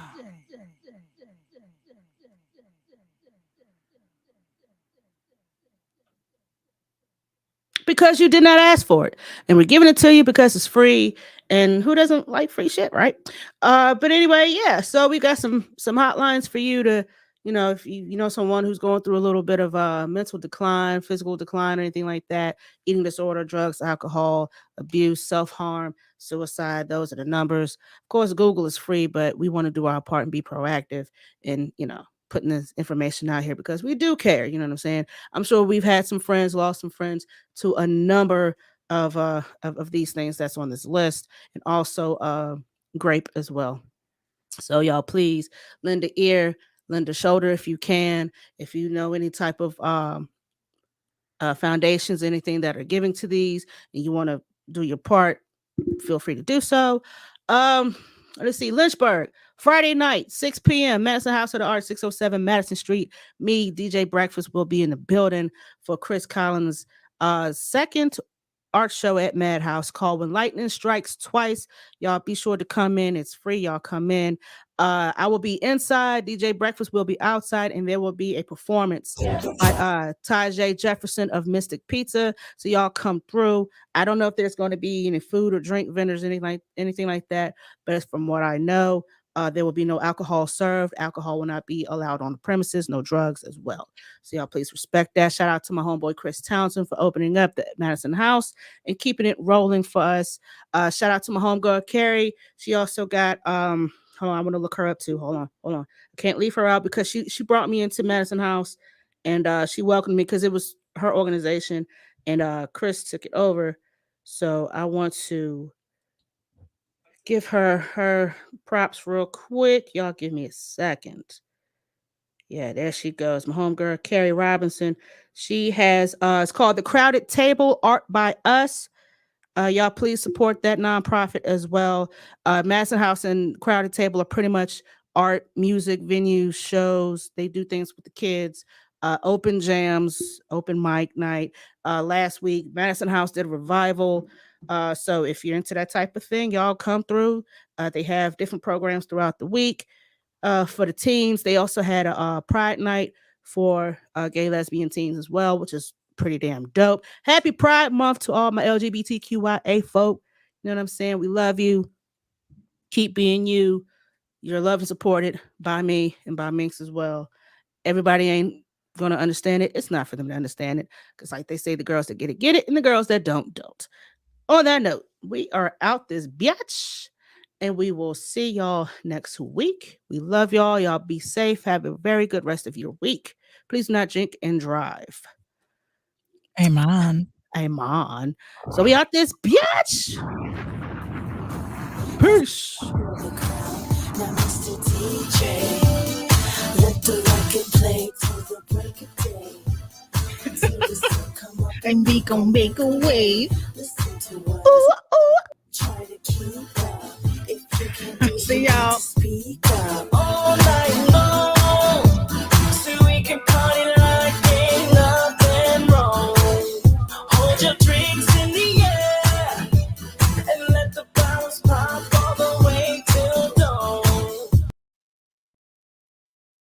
Speaker 1: Because you did not ask for it. And we're giving it to you because it's free. And who doesn't like free shit, right? But anyway, yeah. So we got some hotlines for you to, if you know someone who's going through a little bit of mental decline, physical decline, or anything like that, eating disorder, drugs, alcohol, abuse, self-harm, suicide, those are the numbers. Of course, Google is free, but we want to do our part and be proactive in, putting this information out here because we do care. You know what I'm saying? I'm sure we've had some friends, lost some friends to a number of these things that's on this list, and also grape as well. So y'all please lend a ear, lend a shoulder if you can. If you know any type of foundations, anything that are giving to these, and you want to do your part, feel free to do so. Um, let's see, Lynchburg, Friday night, 6 p.m., Madison House of the Arts, 607 Madison Street. Me, DJ Breakfast, will be in the building for Chris Collins' second art show at Madhouse called When Lightning Strikes Twice. Y'all be sure to come in. It's free. Y'all come in. I will be inside. DJ Breakfast will be outside, and there will be a performance by Tajay Jefferson of Mystic Pizza. So y'all come through. I don't know if there's going to be any food or drink vendors, anything like that. But it's from what I know, there will be no alcohol served. Alcohol will not be allowed on the premises. No drugs as well. So y'all please respect that. Shout out to my homeboy Chris Townsend for opening up the Madison House and keeping it rolling for us. Shout out to my homegirl Carrie. She also got hold on, I'm gonna look her up too. Hold on. I can't leave her out because she brought me into Madison House and she welcomed me because it was her organization and Chris took it over. So I want to give her props real quick. Y'all give me a second. Yeah, there she goes. My homegirl, Carrie Robinson. She has it's called The Crowded Table Art by Us. Y'all please support that nonprofit as well. Madison House and Crowded Table are pretty much art, music, venues, shows. They do things with the kids. Open jams, open mic night. Last week, Madison House did a revival. So if you're into that type of thing, y'all come through. They have different programs throughout the week for the teens. They also had a pride night for gay lesbian teens as well, which is pretty damn dope. Happy Pride Month to all my LGBTQIA folk. You know what I'm saying? We love you. Keep being you. You're loved and supported by me and by Minx as well. Everybody ain't going to understand it. It's not for them to understand it. Because like they say, the girls that get it, and the girls that don't. On that note, we are out this biatch. And we will see y'all next week. We love y'all. Y'all be safe. Have a very good rest of your week. Please not drink and drive.
Speaker 2: Amen.
Speaker 1: Amen. So we out this biatch. Peace.
Speaker 5: Now, Mr. DJ, let the record play till the break of day. Until the sun come up
Speaker 2: And we gon' make a wave.
Speaker 5: listen to us.
Speaker 1: Ooh, ooh.
Speaker 5: Try to keep up. If you can't do
Speaker 2: See
Speaker 5: it,
Speaker 2: y'all.
Speaker 5: speak up. All night long, so we can party like ain't nothing wrong. Hold your drinks in the